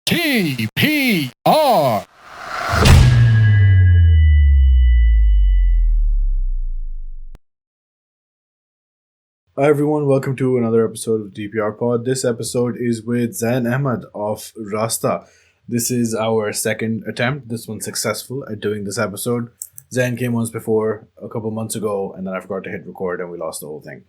TPR. Hi everyone, welcome to another episode of DPR Pod. This episode is with Zain Ahmed of Rastah. This is our second attempt. This one's successful at doing this episode. Zain came once before a couple months ago, and then I forgot to hit record and we lost the whole thing.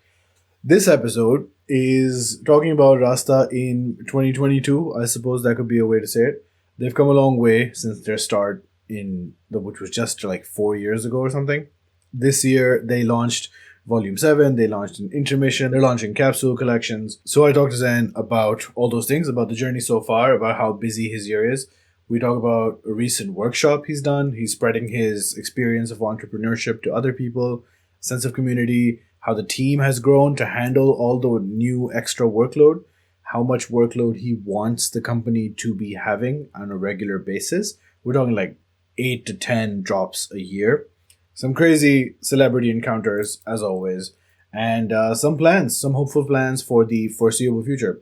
This episode is talking about Rasta in 2022. I suppose that could be a way to say it. They've come a long way since their start which was just like 4 years ago or something. This year they launched Volume 7, they launched an intermission, they're launching capsule collections. So I talked to Zain about all those things, about the journey so far, about how busy his year is. We talk about a recent workshop he's done. He's spreading his experience of entrepreneurship to other people, sense of community, how the team has grown to handle all the new extra workload, how much workload he wants the company to be having on a regular basis. We're talking like 8 to 10 drops a year. Some crazy celebrity encounters, as always, and some hopeful plans for the foreseeable future.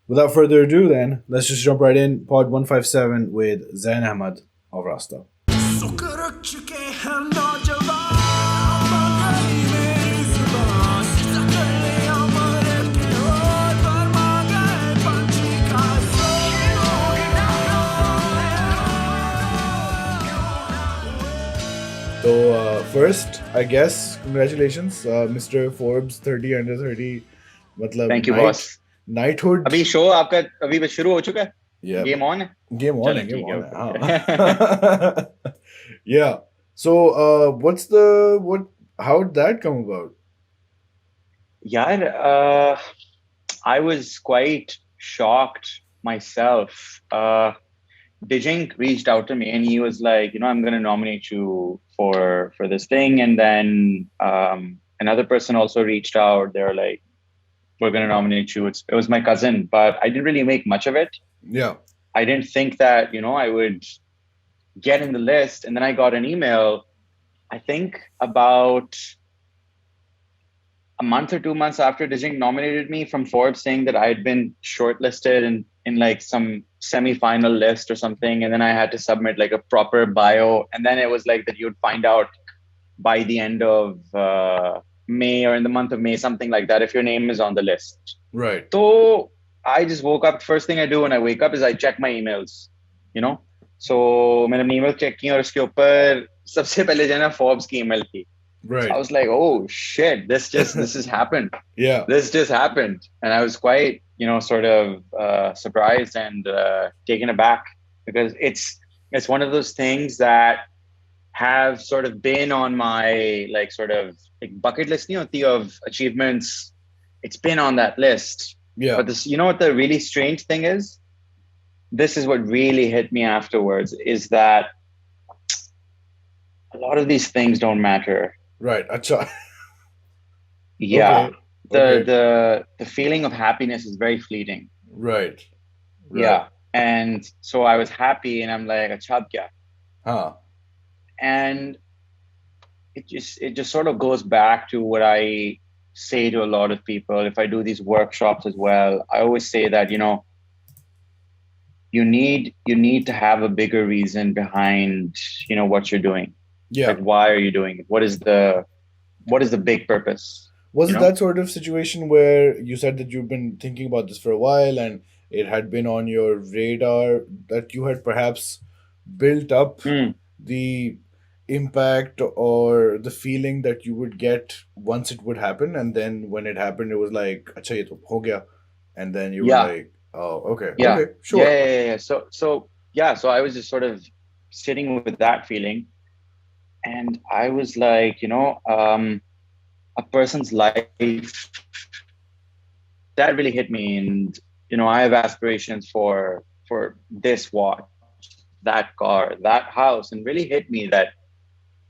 Without further ado, then, let's just jump right in. Pod 157 with Zain Ahmed of Rasta. So first, I guess, congratulations, Mr. Forbes 30 under 30. मतलब Thank you, boss. knighthood. अभी show आपका अभी बस शुरू हो चुका है. Yeah, game on है. game on, चलो, है, game ठीक है, on. okay. है. Yeah. So how did that come about? यार, I was quite shocked myself. Dijink reached out to me and he was like, I'm going to nominate you for this thing. And then another person also reached out. They're like, we're going to nominate you. It was my cousin, but I didn't really make much of it. Yeah. I didn't think that, I would get in the list. And then I got an email, I think about a month or 2 months after Dijink nominated me, from Forbes, saying that I had been shortlisted in like some semi-final list or something. And then I had to submit like a proper bio. And then it was like that you'd find out by the end of May or in the month of May, something like that, if your name is on the list. Right. So I just woke up. First thing I do when I wake up is I check my emails, So मैंने email check किया और उसके ऊपर सबसे पहले जो है ना Forbes की email थी. Right. So I was like, oh shit, this has happened. Yeah. This just happened. And I was quite, sort of surprised and taken aback, because it's one of those things that have sort of been on my like sort of like bucket list of achievements. It's been on that list. Yeah. But this, what the really strange thing is? This is what really hit me afterwards, is that a lot of these things don't matter. Right. Acha. Yeah. Okay. The feeling of happiness is very fleeting. Right. Yeah. And so I was happy and I'm like, acha ab kya? Huh. And it just sort of goes back to what I say to a lot of people. If I do these workshops as well, I always say that, you need to have a bigger reason behind, what you're doing. Yeah. Like, why are you doing it? What is the big purpose? Was it that sort of situation where you said that you've been thinking about this for a while and it had been on your radar, that you had perhaps built up the impact or the feeling that you would get once it would happen, and then when it happened it was like acha ye to ho gaya, and then you were like, oh, okay. Yeah. Okay, sure. Yeah. So I was just sort of sitting with that feeling, and I was like, a person's life, that really hit me. And I have aspirations for this watch, that car, that house, and really hit me that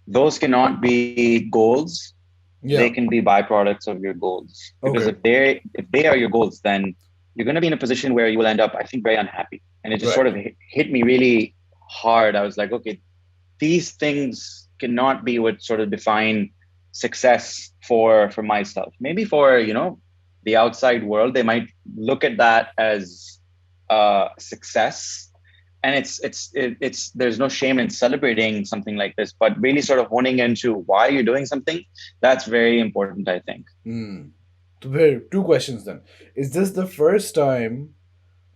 those cannot be goals. Yeah. They can be byproducts of your goals. Because Okay. if they are your goals, then you're going to be in a position where you will end up, I think, very unhappy. And it just sort of hit me really hard. I was like, okay, these things cannot be what sort of define success for myself. Maybe for, the outside world, they might look at that as success. and it's there's no shame in celebrating something like this, but really sort of honing into why you're doing something. That's very important, I think. Hmm. Two questions then. Is this the first time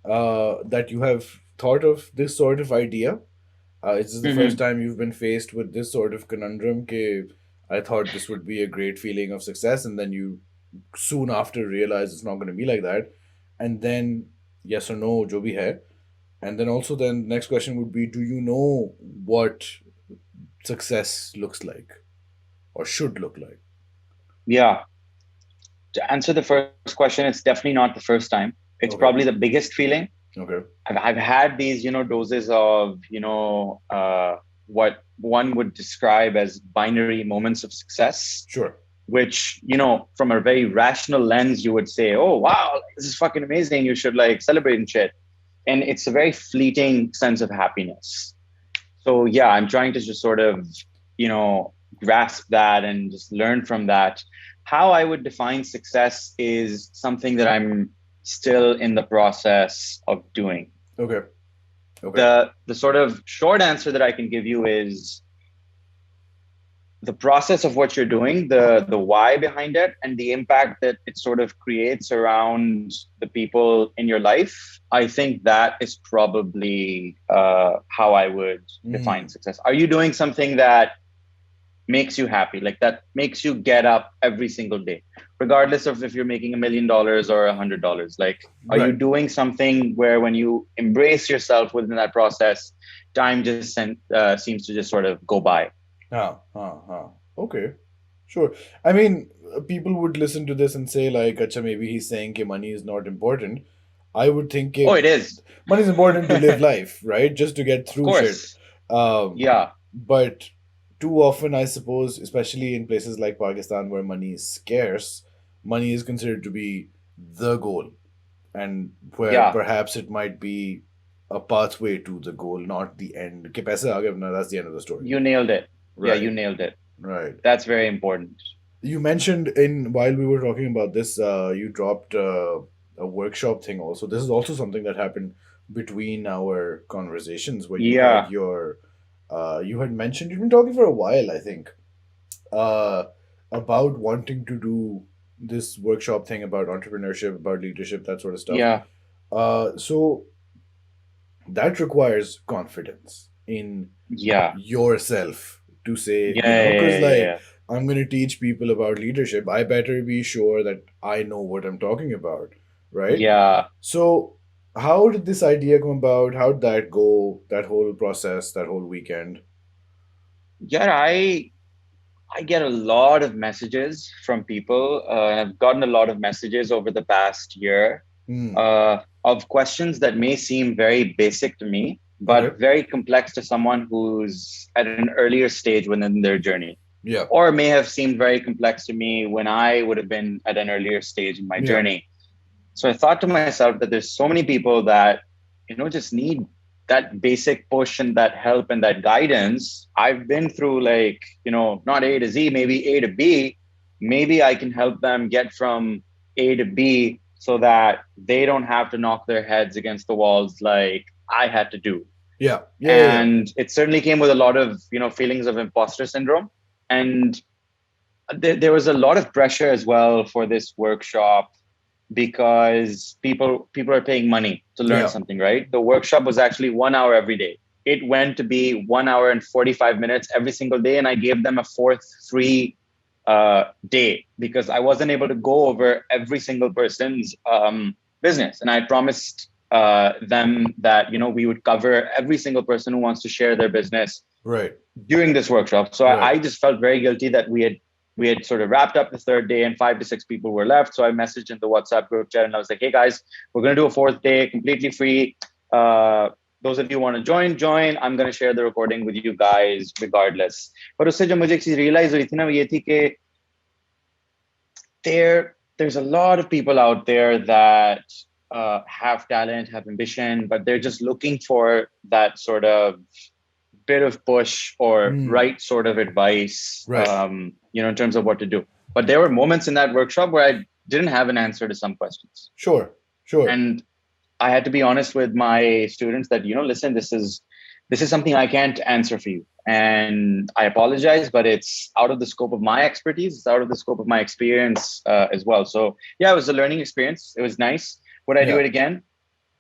that you have thought of this sort of idea? Is this the first Hmm. time you've been faced with this sort of conundrum? Ke, I thought this would be a great feeling of success, and then you soon after realize it's not going to be like that. And then, yes or no, jo bhi hai. And then also, then next question would be, do you know what success looks like or should look like? Yeah, to answer the first question, it's definitely not the first time. It's probably Okay. the biggest feeling. Okay. I've had these, doses of, what one would describe as binary moments of success, Sure. which, from a very rational lens, you would say, oh, wow, this is fucking amazing. You should like celebrate and shit. And it's a very fleeting sense of happiness. So yeah, I'm trying to just sort of, grasp that and just learn from that. How I would define success is something that I'm still in the process of doing. Okay. Okay. The sort of short answer that I can give you is the process of what you're doing, the why behind it, and the impact that it sort of creates around the people in your life. I think that is probably how I would define Mm. success. Are you doing something that makes you happy, like that makes you get up every single day, regardless of if you're making $1 million or $100? Like, are you Right. doing something where when you embrace yourself within that process, time just seems to just sort of go by? Okay. Sure. I mean, people would listen to this and say, like, Acha, maybe he's saying that money is not important. I would think Oh, that it is. money is important to live life, right? Just to get Of through shit. course. Um, Yeah. but too often, I suppose, especially in places like Pakistan where money is scarce, money is considered to be the goal, and where Yeah. perhaps it might be a pathway to the goal, not the end. Ke paise aa gaya, na, that's the end of the story. You nailed it. Yeah, you Right, nailed it. right. That's very important. You mentioned in while we were talking about this, you dropped a workshop thing also. This is also something that happened between our conversations where you had Yeah. your, you had mentioned you've been talking for a while, I think, uh, about wanting to do this workshop thing about entrepreneurship, about leadership, that sort of stuff. Yeah. So that requires confidence in Yeah. yourself to say, Yeah. Yeah. because Yeah. like Yeah. I'm going to teach people about leadership, I better be sure that I know what I'm talking about, right? Yeah. So, how did this idea come about? How did that go? That whole process, that whole weekend? Yeah. I get a lot of messages from people. I've gotten a lot of messages over the past year Hmm. of questions that may seem very basic to me, Okay. but very complex to someone who's at an earlier stage within their journey, Yeah. or may have seemed very complex to me when I would have been at an earlier stage in my Yeah. journey. So I thought to myself that there's so many people that, just need that basic push and that help and that guidance. I've been through like, not A to Z, maybe A to B. Maybe I can help them get from A to B so that they don't have to knock their heads against the walls like I had to do. Yeah. Yeah. Yeah. Yeah. And it certainly came with a lot of, feelings of imposter syndrome. And there was a lot of pressure as well for this workshop because people are paying money to learn Yeah. something, right? The workshop was actually 1 hour every day. It went to be 1 hour and 45 minutes every single day, and I gave them a fourth free day because I wasn't able to go over every single person's business, and I promised them that we would cover every single person who wants to share their business Right. during this workshop. So Right. I just felt very guilty that we had sort of wrapped up the third day and 5 to 6 people were left. So I messaged in the WhatsApp group chat and I was like, hey guys, we're going to do a fourth day completely free. Those of you who want to join. I'm going to share the recording with you guys regardless. But उससे जो मुझे एक चीज realize हुई थी ना, वो ये थी कि there's a lot of people out there that have talent, have ambition, but they're just looking for that sort of bit of push or Hmm. right sort of advice, Right. in terms of what to do. But there were moments in that workshop where I didn't have an answer to some questions. Sure. Sure. And I had to be honest with my students that, listen, this is something I can't answer for you. And I apologize, but it's out of the scope of my expertise. It's out of the scope of my experience as well. So yeah, it was a learning experience. It was nice. Would I do Yeah. it again?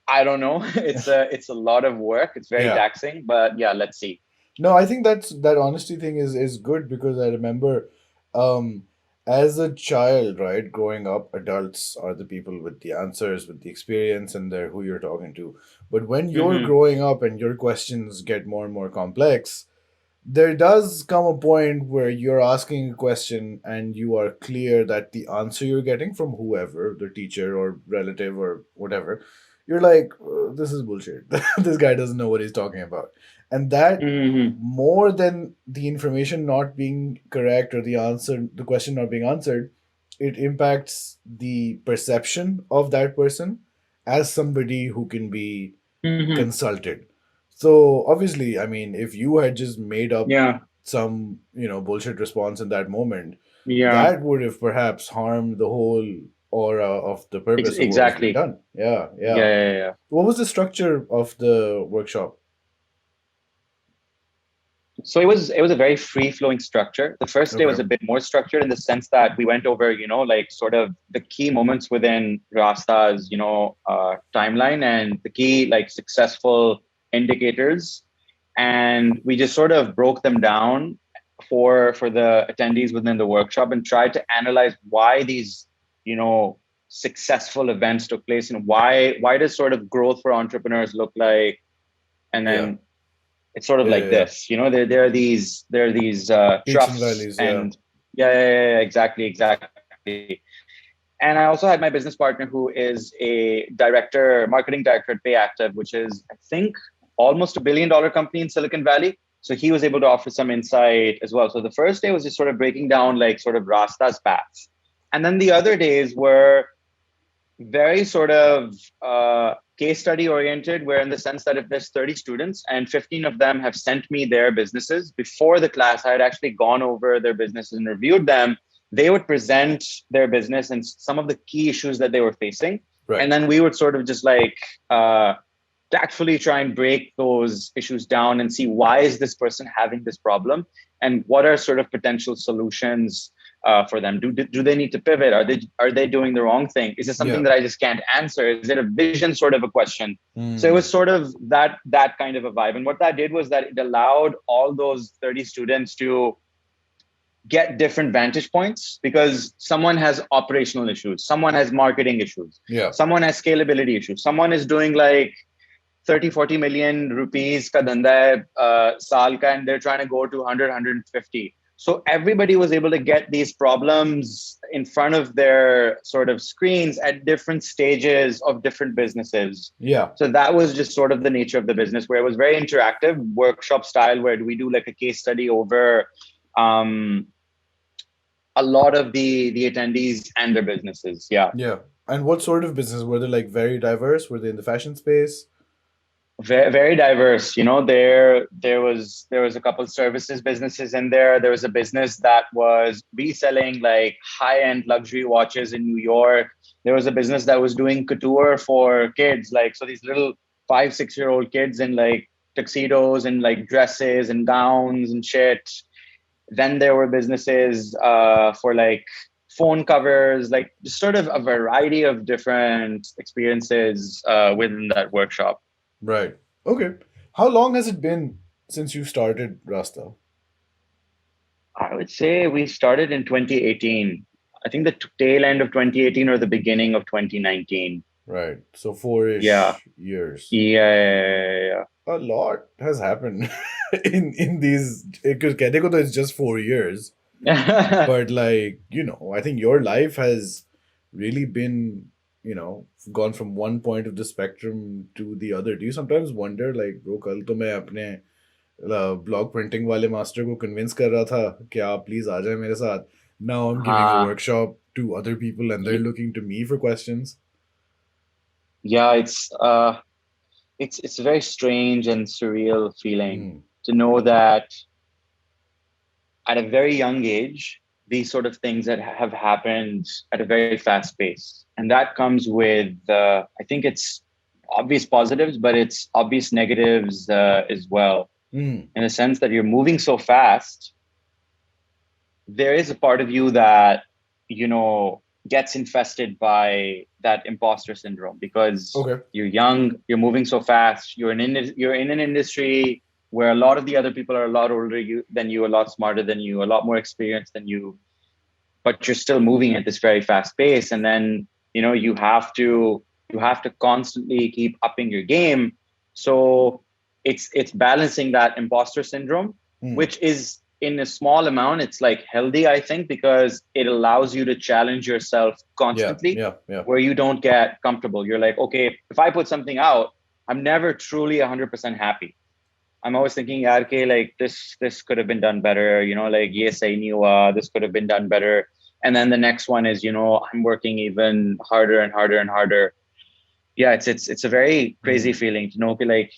I don't know. It's a lot of work. It's very Yeah. taxing, but yeah, let's see. No, I think that honesty thing is good because I remember, um, as a child, right, growing up, adults are the people with the answers, with the experience, and they're who you're talking to. But when you're Hmm. growing up and your questions get more and more complex, there does come a point where you're asking a question and you are clear that the answer you're getting from whoever, the teacher or relative or whatever, you're like, this is bullshit. This guy doesn't know what he's talking about. And that, Hmm. more than the information not being correct or the answer, the question not being answered, it impacts the perception of that person as somebody who can be Hmm. consulted. So obviously, I mean, if you had just made up Yeah. some, bullshit response in that moment, Yeah. that would have perhaps harmed the whole aura of the purpose of what was being Exactly. done. Yeah, Yeah, yeah. yeah, yeah. What was the structure of the workshop? So it was a very free flowing structure. The first day was Okay. a bit more structured in the sense that we went over, like sort of the key moments within Rasta's, timeline and the key like successful indicators, and we just sort of broke them down for the attendees within the workshop and tried to analyze why these, you know, successful events took place and why does sort of growth for entrepreneurs look like, and Yeah. then it's sort of Yeah, like yeah, yeah. this, there are these Peaks and troughs, valleys, yeah. and yeah, exactly. And I also had my business partner who is a marketing director at Payactiv, which is, I think, almost $1 billion company in Silicon Valley. So he was able to offer some insight as well. So the first day was just sort of breaking down like sort of Rasta's paths, and then the other days were very sort of case study oriented, where in the sense that if there's 30 students and 15 of them have sent me their businesses before the class, I had actually gone over their businesses and reviewed them. They would present their business and some of the key issues that they were facing, Right. and then we would sort of just like uh, tactfully try and break those issues down and see why is this person having this problem and what are sort of potential solutions for them. Do they need to pivot? Are they doing the wrong thing? Is it something Yeah. that I just can't answer? Is it a vision sort of a question? So it was Hmm. sort of that kind of a vibe. And what that did was that it allowed all those 30 students to get different vantage points, because someone has operational issues, someone has marketing issues, Yeah. someone has scalability issues, someone is doing like 30-40 million rupees ka dhanda hai, saal ka, and they're trying to go to 100-150. So everybody was able to get these problems in front of their sort of screens at different stages of different businesses. Yeah. So that was just sort of the nature of the business, where it was very interactive workshop style, where we do like a case study over um, a lot of the attendees and their businesses. Yeah. Yeah. And what sort of business were they, like very diverse? Were they in the fashion space? Very, very diverse. There was a couple services businesses in there. There was a business that was reselling like high end luxury watches in New York. There was a business that was doing couture for kids, like so these little 5-6 year old kids in like tuxedos and like dresses and gowns and shit. Then there were businesses for like phone covers, like just sort of a variety of different experiences within that workshop. Right. Okay. How long has it been since you started Rasta? I would say we started in 2018. I think the tail end of 2018 or the beginning of 2019. Right. So Yeah. 4-ish years. Yeah. A lot has happened in these, because कहने को तो it's just 4 years, Yeah. but like, I think your life has really been, gone from one point of the spectrum to the other. Do you sometimes wonder, like, bro, कल तो मैं अपने blog printing वाले master को convince कर रहा था कि आप प्लीज आ जाए मेरे साथ. Now I'm giving a uh, workshop to other people and they're y- looking to me for questions. yeah, it's a very strange and surreal feeling Hmm. to know that at a very young age, these sort of things that have happened at a very fast pace. And that comes with, I think it's obvious positives, but it's obvious negatives as well. Mm. In the sense that you're moving so fast, there is a part of you that, gets infested by that imposter syndrome because Okay. you're young, you're moving so fast, you're in an industry where a lot of the other people are a lot older than you, a lot smarter than you, a lot more experienced than you, but you're still moving at this very fast pace. And then, you have to constantly keep upping your game. So it's balancing that imposter syndrome, Mm. which is in a small amount, it's like healthy, I think, because it allows you to challenge yourself Yeah. constantly Yeah. Yeah. where you don't get comfortable. You're like, okay, if I put something out, I'm never truly 100% happy. I'm always thinking, yaar, okay, like this could have been done better, like yes, I knew this could have been done better. And then the next one is, I'm working even harder and harder and harder. Yeah, it's a very crazy Mm. feeling to know कि like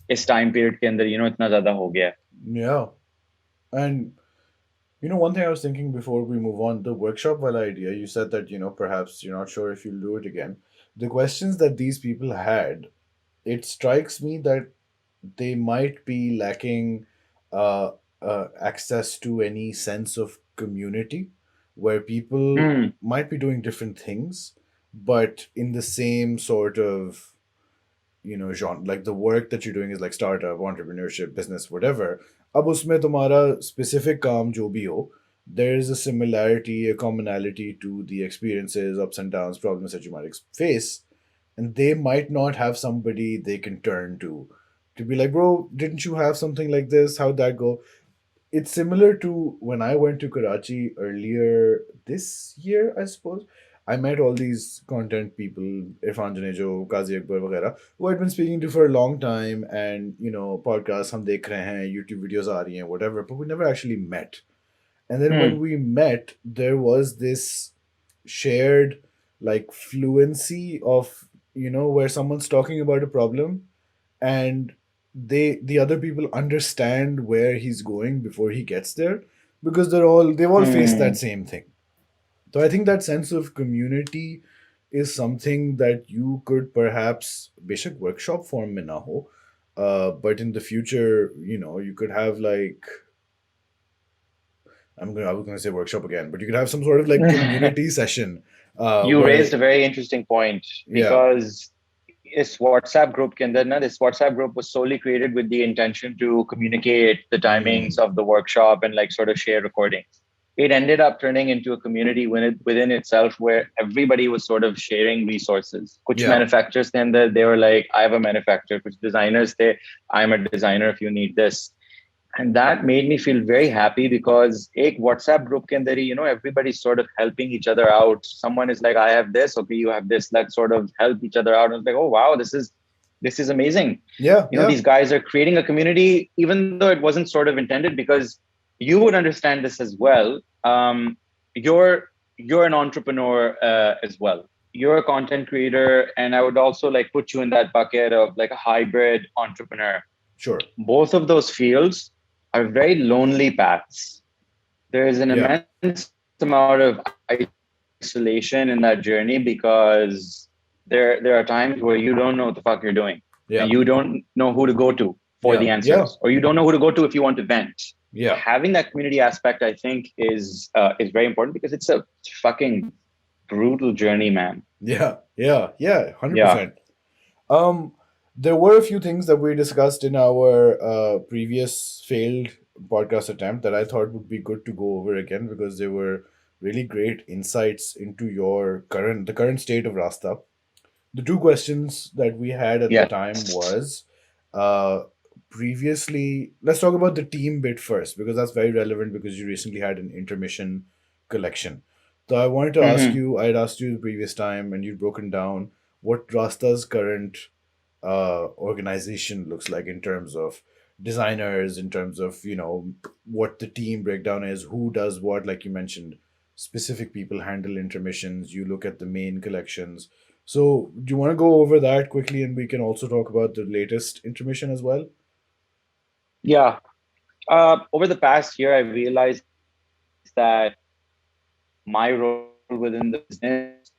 इस time period के अंदर, इतना ज़्यादा हो गया. Yeah. And one thing I was thinking before we move on, the workshop wala idea, you said that, perhaps you're not sure if you'll do it again. The questions that these people had, it strikes me that they might be lacking uh, access to any sense of community where people Hmm. might be doing different things, but in the same sort of genre, like the work that you're doing is like startup, entrepreneurship, business, whatever. अब उसमें तुम्हारा specific काम जो भी हो, there is a similarity, a commonality to the experiences, ups and downs, problems that you might face, and they might not have somebody they can turn to be like, bro, didn't you have something like this? How'd that go? It's similar to when I went to Karachi earlier this year, I suppose. I met all these content people, Irfan Janejo, Kazi Akbar, वगैरह, who I'd been speaking to for a long time, and podcasts हम देख रहे हैं, YouTube videos आ रही हैं, whatever, but we never actually met. And then when Hmm. we met, there was this shared like fluency of where someone's talking about a problem, and the other people understand where he's going before he gets there, because they've all faced that Hmm. same thing. So I think that sense of community is something that you could perhaps basic workshop form mein na ho, but in the future, you could have like, I was gonna say workshop again, but you could have some sort of like community session, You where raised a very interesting point yeah. because this WhatsApp group was solely created with the intention to communicate the timings Mm, of the workshop and like sort of share recordings. It ended up turning into a community within itself where everybody was sort of sharing resources. Kuch yeah. manufacturers then they were like, I have a manufacturer. Kuch designers they, I'm a designer if you need this. And that made me feel very happy because एक WhatsApp group के अंदर ही, everybody's sort of helping each other out. Someone is like, I have this, okay, you have this. Let's sort of help each other out. And it's like, oh wow, this is amazing. Yeah. Yeah. These guys are creating a community, even though it wasn't sort of intended, because you would understand this as well. You're an entrepreneur as well. You're a content creator, and I would also like put you in that bucket of like a hybrid entrepreneur. Sure. Both of those fields are very lonely paths. There is an Yeah. immense amount of isolation in that journey because there are times where you don't know what the fuck you're doing and you Yeah. don't know who to go to for the Yeah. answers, or Yeah. you don't know who to go to if you want to vent. Yeah. Having that community aspect, I think, is very important because it's a fucking brutal journey, man. Yeah. Yeah. Yeah. Yeah. 100%. Um, there were a few things that we discussed in our previous failed podcast attempt that I thought would be good to go over again, because they were really great insights into the current state of Rasta. The two questions that we had at the time Yes. was, uh, previously, let's talk about the team bit first, because that's very relevant, because you recently had an intermission collection. So I wanted to ask Mm-hmm. you, I had asked you the previous time, and you'd broken down what Rasta's current organization looks like in terms of designers, in terms of what the team breakdown is, who does what. Like you mentioned, specific people handle intermissions. You look at the main collections. So do you want to go over that quickly, and we can also talk about the latest intermission as well? Yeah. Over the past year, I realized that my role within the business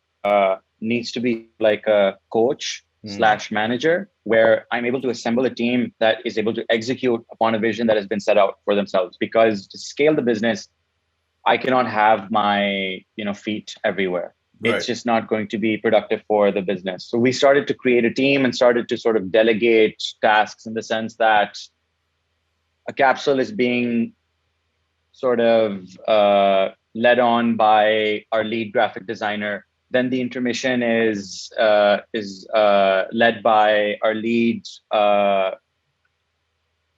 needs to be like a coach Mm. slash manager, where I'm able to assemble a team that is able to execute upon a vision that has been set out for themselves. Because to scale the business, I cannot have my, feet everywhere. It's Right. just not going to be productive for the business. So we started to create a team and started to sort of delegate tasks, in the sense that a capsule is being sort of led on by our lead graphic designer. Then the intermission is led by our lead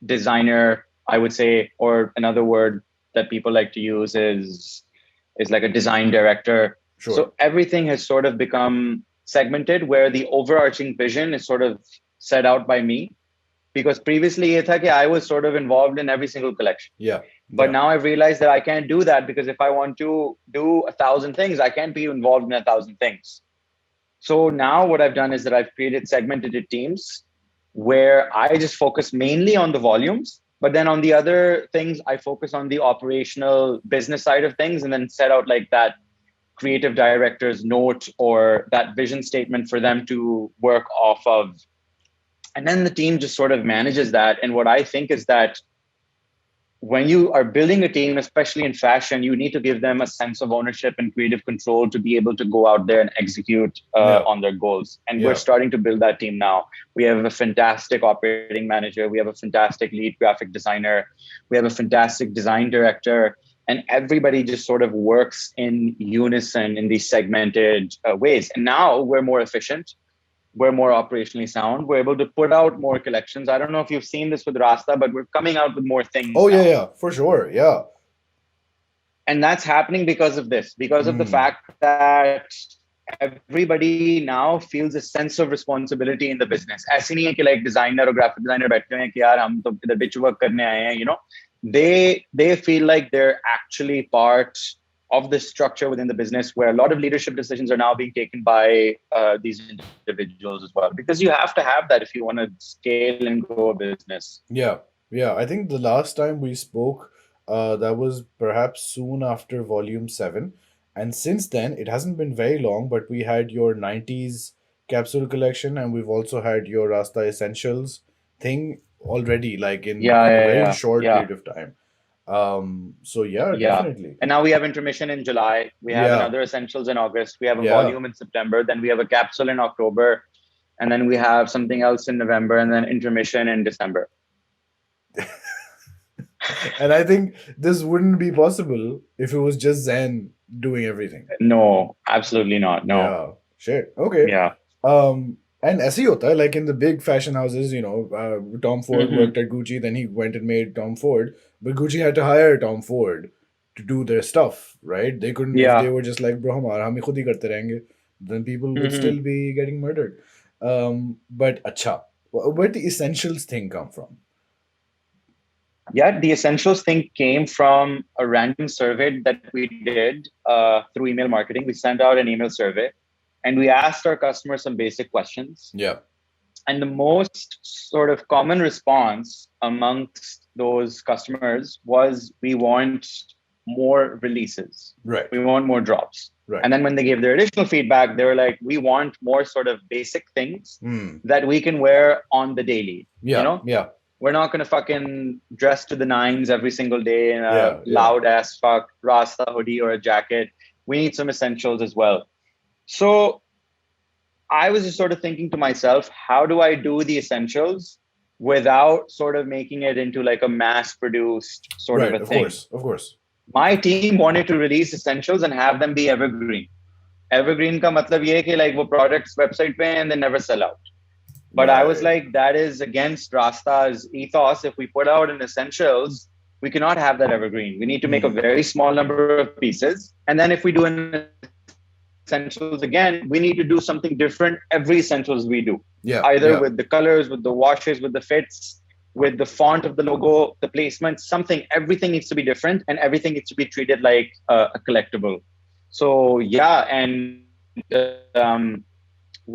designer, I would say, or another word that people like to use is like a design director. Sure. So everything has sort of become segmented, where the overarching vision is sort of set out by me. Because previously ye tha ki I was sort of involved in every single collection. Yeah. But Yeah. now I've realized that I can't do that, because if I want to do 1,000 things, I can't be involved in 1,000 things. So now what I've done is that I've created segmented teams where I just focus mainly on the volumes, but then on the other things, I focus on the operational business side of things, and then set out like that creative director's note or that vision statement for them to work off of. And then the team just sort of manages that. And what I think is that when you are building a team, especially in fashion, you need to give them a sense of ownership and creative control to be able to go out there and execute Yeah. on their goals. And we're Yeah. starting to build that team now. We have a fantastic operating manager. We have a fantastic lead graphic designer. We have a fantastic design director. And everybody just sort of works in unison in these segmented ways. And now we're more efficient, we're more operationally sound. We're able to put out more collections. I don't know if you've seen this with Rasta, but we're coming out with more things Oh yeah, now. yeah, for sure. Yeah. And that's happening because of this, because of the Mm. fact that everybody now feels a sense of responsibility in the business. ऐसे नहीं है कि like designer or graphic designer बैठे हुए हैं कि यार हम तो इधर bitch work करने आए हैं, they feel like they're actually part of the structure within the business, where a lot of leadership decisions are now being taken by these individuals as well, because you have to have that if you want to scale and grow a business. Yeah. Yeah. I think the last time we spoke, that was perhaps soon after Volume 7. And since then, it hasn't been very long, but we had your 90s capsule collection, and we've also had your Rasta Essentials thing already, like Yeah, in a yeah, very yeah, short yeah. period of time. So yeah, Yeah. definitely. And now we have intermission in July. We have Yeah. another essentials in August. We have a Yeah. volume in September. Then we have a capsule in October. And then we have something else in November, and then intermission in December. And I think this wouldn't be possible if it was just Zen doing everything. No, absolutely not. No. Yeah, shit. Okay. Yeah. And ऐसे ही होता है, like in the big fashion houses, Tom Ford Hmm. worked at Gucci, then he went and made Tom Ford, but Gucci had to hire Tom Ford to do their stuff, right? They couldn't, if they Yeah. were just like, bro, हम ही खुद ही करते रहेंगे, then people would Hmm. still be getting murdered. But acha, where the essentials thing come from? Yeah. The essentials thing came from a random survey that we did through email marketing. We sent out an email survey and we asked our customers some basic questions. Yeah. And the most sort of common response amongst those customers was, we want more releases. Right. We want more drops. Right. And then when they gave their additional feedback, they were like, we want more sort of basic things that we can wear on the daily. Yeah. Yeah. We're not going to fucking dress to the nines every single day in a Yeah. loud ass fuck Rasta hoodie or a jacket. We need some essentials as well. So I was just sort of thinking to myself, how do I do the essentials without sort of making it into like a mass produced sort Right. of a Of thing? course. Of course. My team wanted to release essentials and have them be evergreen. Evergreen ka matlab ye hai ki like wo products website pe and they never sell out. But I was Right. like, that is against Rasta's ethos. If we put out an essentials, we cannot have that evergreen. We need to make a very small number of pieces. And then if we do an essentials again, we need to do something different every essentials we do. Yeah. Either Yeah. with the colors, with the washes, with the fits, with the font of the logo, the placement, something, everything needs to be different and everything needs to be treated like a collectible. So yeah, and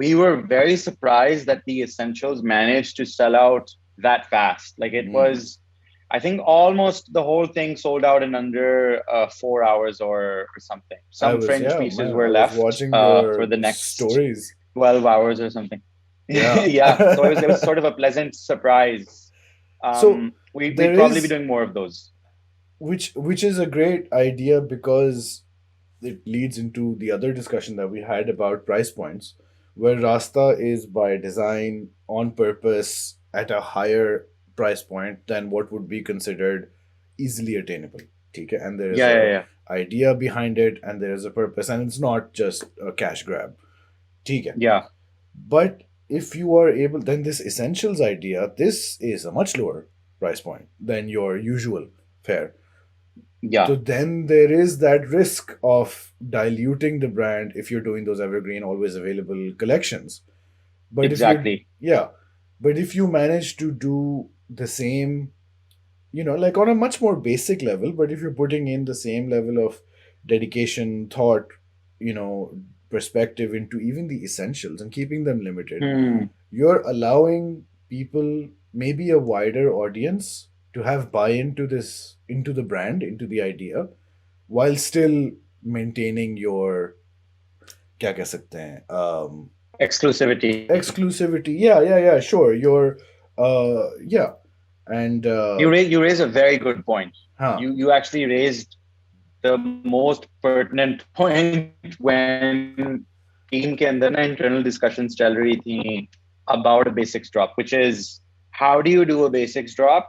we were very surprised that the essentials managed to sell out that fast. Like it was, I think almost the whole thing sold out in under 4 hours or something. Some fringe pieces were I was left watching for your the next stories. 12 hours or something. Yeah. Yeah, so it was sort of a pleasant surprise. So We'd there probably be is, doing more of those. which is a great idea, because it leads into the other discussion that we had about price points, where Rasta is by design on purpose at a higher price point than what would be considered easily attainable. Okay? And there is Yeah, yeah, a yeah, idea behind it, and there is a purpose, and it's not just a cash grab. Okay? yeah, But if you are able, then this essentials idea, this is a much lower price point than your usual fare. yeah. So then there is that risk of diluting the brand if you're doing those evergreen, always available collections. But if you, Exactly. yeah, but if you manage to do the same, like on a much more basic level, but if you're putting in the same level of dedication, thought, you know, perspective into even the essentials and keeping them limited, Hmm. you're allowing people, maybe a wider audience, to have buy into this, into the brand, into the idea, while still maintaining your, क्या कह सकते हैं, Exclusivity. exclusivity. Yeah, sure, your, yeah, and You raise a very good point. huh, You actually raised the most pertinent point when team के अंदर ना internal discussions चल रही थी about a basics drop, which is how do you do a basics drop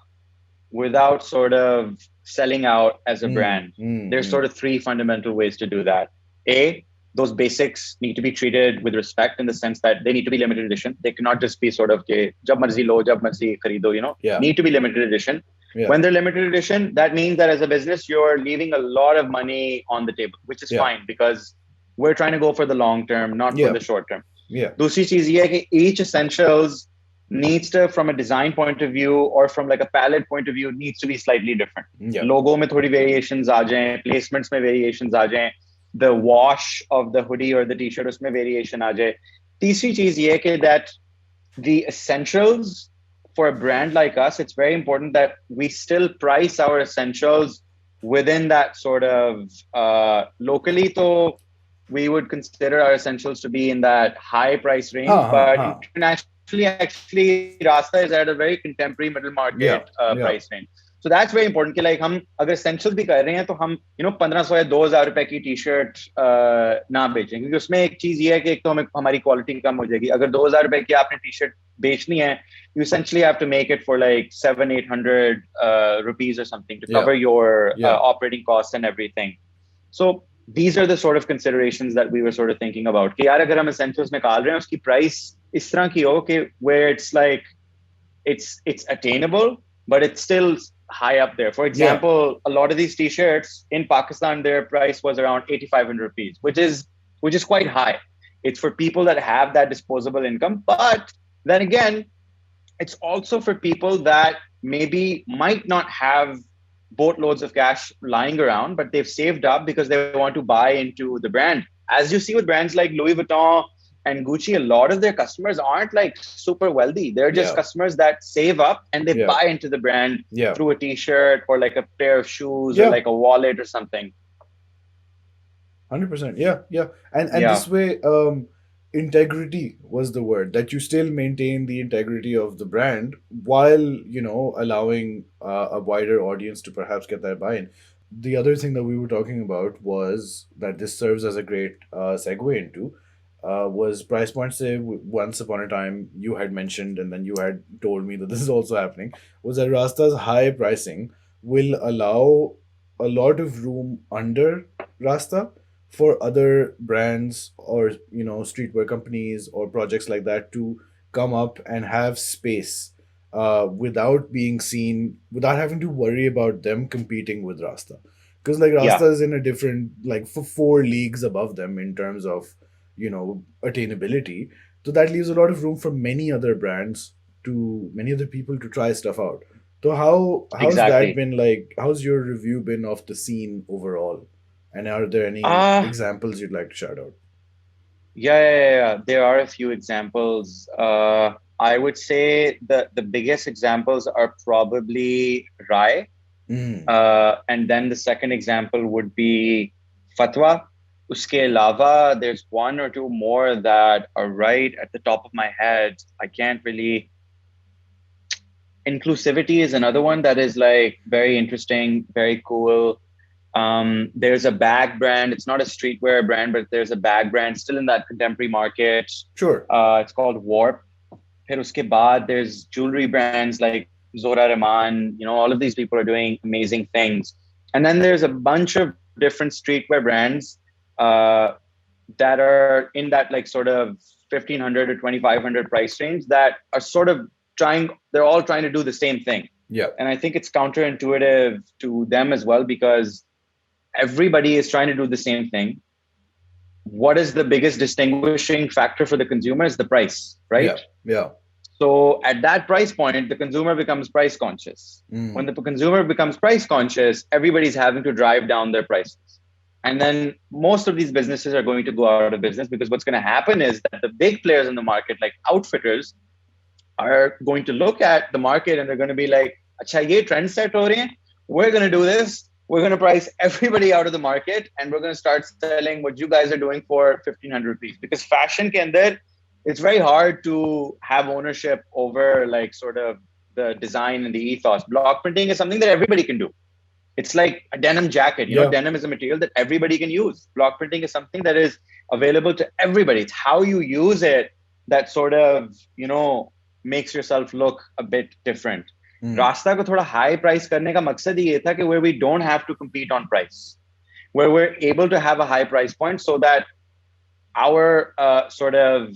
without sort of selling out as a brand? There's sort of three fundamental ways to do that. A, those basics need to be treated with respect in the sense that they need to be limited edition. They cannot just be sort of ke, jab marzi lo, jab marzi kharido, yeah, need to be limited edition. yeah, When they're limited edition, that means that as a business, you're leaving a lot of money on the table, which is yeah, fine because we're trying to go for the long term, not for yeah, the short term. yeah, दूसरी चीज ये है कि each essentials needs to, from a design point of view or from like a palette point of view, needs to be slightly different. yeah, Logo में थोड़ी variations आ जाएं, placements में variations आ जाएं, the wash of the hoodie or the t-shirt उसमें variation आ जाए. तीसरी चीज ये है कि that the essentials for a brand like us, it's very important that we still price our essentials within that sort of locally. So we would consider our essentials to be in that high price range, but huh, internationally, actually, Rasta is at a very contemporary middle market yeah, price yeah, range. So that's very important कि like हम अगर essentials भी कर रहे हैं तो हम 1500 या 2000 रुपए की टी शर्ट ना बेचें, क्योंकि उसमें एक चीज ये है कि एक तो हमें हमारी क्वालिटी कम हो जाएगी. अगर 2000 रुपए की आपने टी शर्ट बेचनी है, you essentially have to make it for like 700-800 rupees or something to yeah, cover your yeah, operating costs and everything. So these are the sort of considerations that we were sort of thinking about कि यार अगर हम essentials निकाल रहे हैं उसकी price इस तरह की हो कि where it's like it's attainable but it's still high up there. For yeah, example, a lot of these t-shirts in Pakistan, their price was around 8500 rupees, which is quite high. It's for people that have that disposable income, but then again, it's also for people that maybe might not have boatloads of cash lying around, but they've saved up because they want to buy into the brand. As you see with brands like Louis Vuitton and Gucci, a lot of their customers aren't like super wealthy. They're just yeah, customers that save up and they yeah, buy into the brand yeah, through a t-shirt or like a pair of shoes or yeah, like a wallet or something. 100%, yeah, yeah, and Yeah. this way, integrity was the word, that you still maintain the integrity of the brand while, allowing a wider audience to perhaps get that buy-in. The other thing that we were talking about was that this serves as a great segue into, was price points. Say, once upon a time you had mentioned, and then you had told me that this is also happening, was that Rasta's high pricing will allow a lot of room under Rasta for other brands, or streetwear companies or projects like that, to come up and have space, without being seen, without having to worry about them competing with Rasta, because like Yeah. Rasta is in a different, like, for 4 leagues above them in terms of attainability. So that leaves a lot of room for many other brands, to many other people to try stuff out. So how's that Exactly. been like? How's your review been of the scene overall? And are there any uh examples you'd like to shout out? yeah. There are a few examples. I would say the biggest examples are probably Rai. Mm. And then the second example would be Fatwa. Uske lava, there's one or two more that are right at the top of my head. I can't really. Inclusivity is another one that is like very interesting, very cool. There's a bag brand. It's not a streetwear brand, but there's a bag brand still in that contemporary market. Sure. It's called Warp. Phir uske baad, there's jewelry brands like Zora Rahman. You know, all of these people are doing amazing things. And then there's a bunch of different streetwear brands uh, that are in that like sort of 1500 to 2500 price range that are sort of trying. They're all trying to do the same thing, Yeah. and I think it's counterintuitive to them as well because everybody is trying to do the same thing. What is the biggest distinguishing factor for the consumer is the price, right? Yeah. Yeah. So at that price point, the consumer becomes price conscious. When the consumer becomes price conscious, everybody's having to drive down their prices. And then most of these businesses are going to go out of business because what's going to happen is that the big players in the market, like outfitters, are going to look at the market and they're going to be like, "Acha, ye trend set ho rahe hain. We're going to do this. We're going to price everybody out of the market and we're going to start selling what you guys are doing for 1500 rupees." Because fashion ke andar, it's very hard to have ownership over like sort of the design and the ethos. Block printing is something that everybody can do. It's like a denim jacket. You know, Yeah. denim is a material that everybody can use. Block printing is something that is available to everybody. It's how you use it that sort of, you know, makes yourself look a bit different. रास्ता को थोड़ा high price करने का मकसद ही ये था कि where we don't have to compete on price, where we're able to have a high price point so that our sort of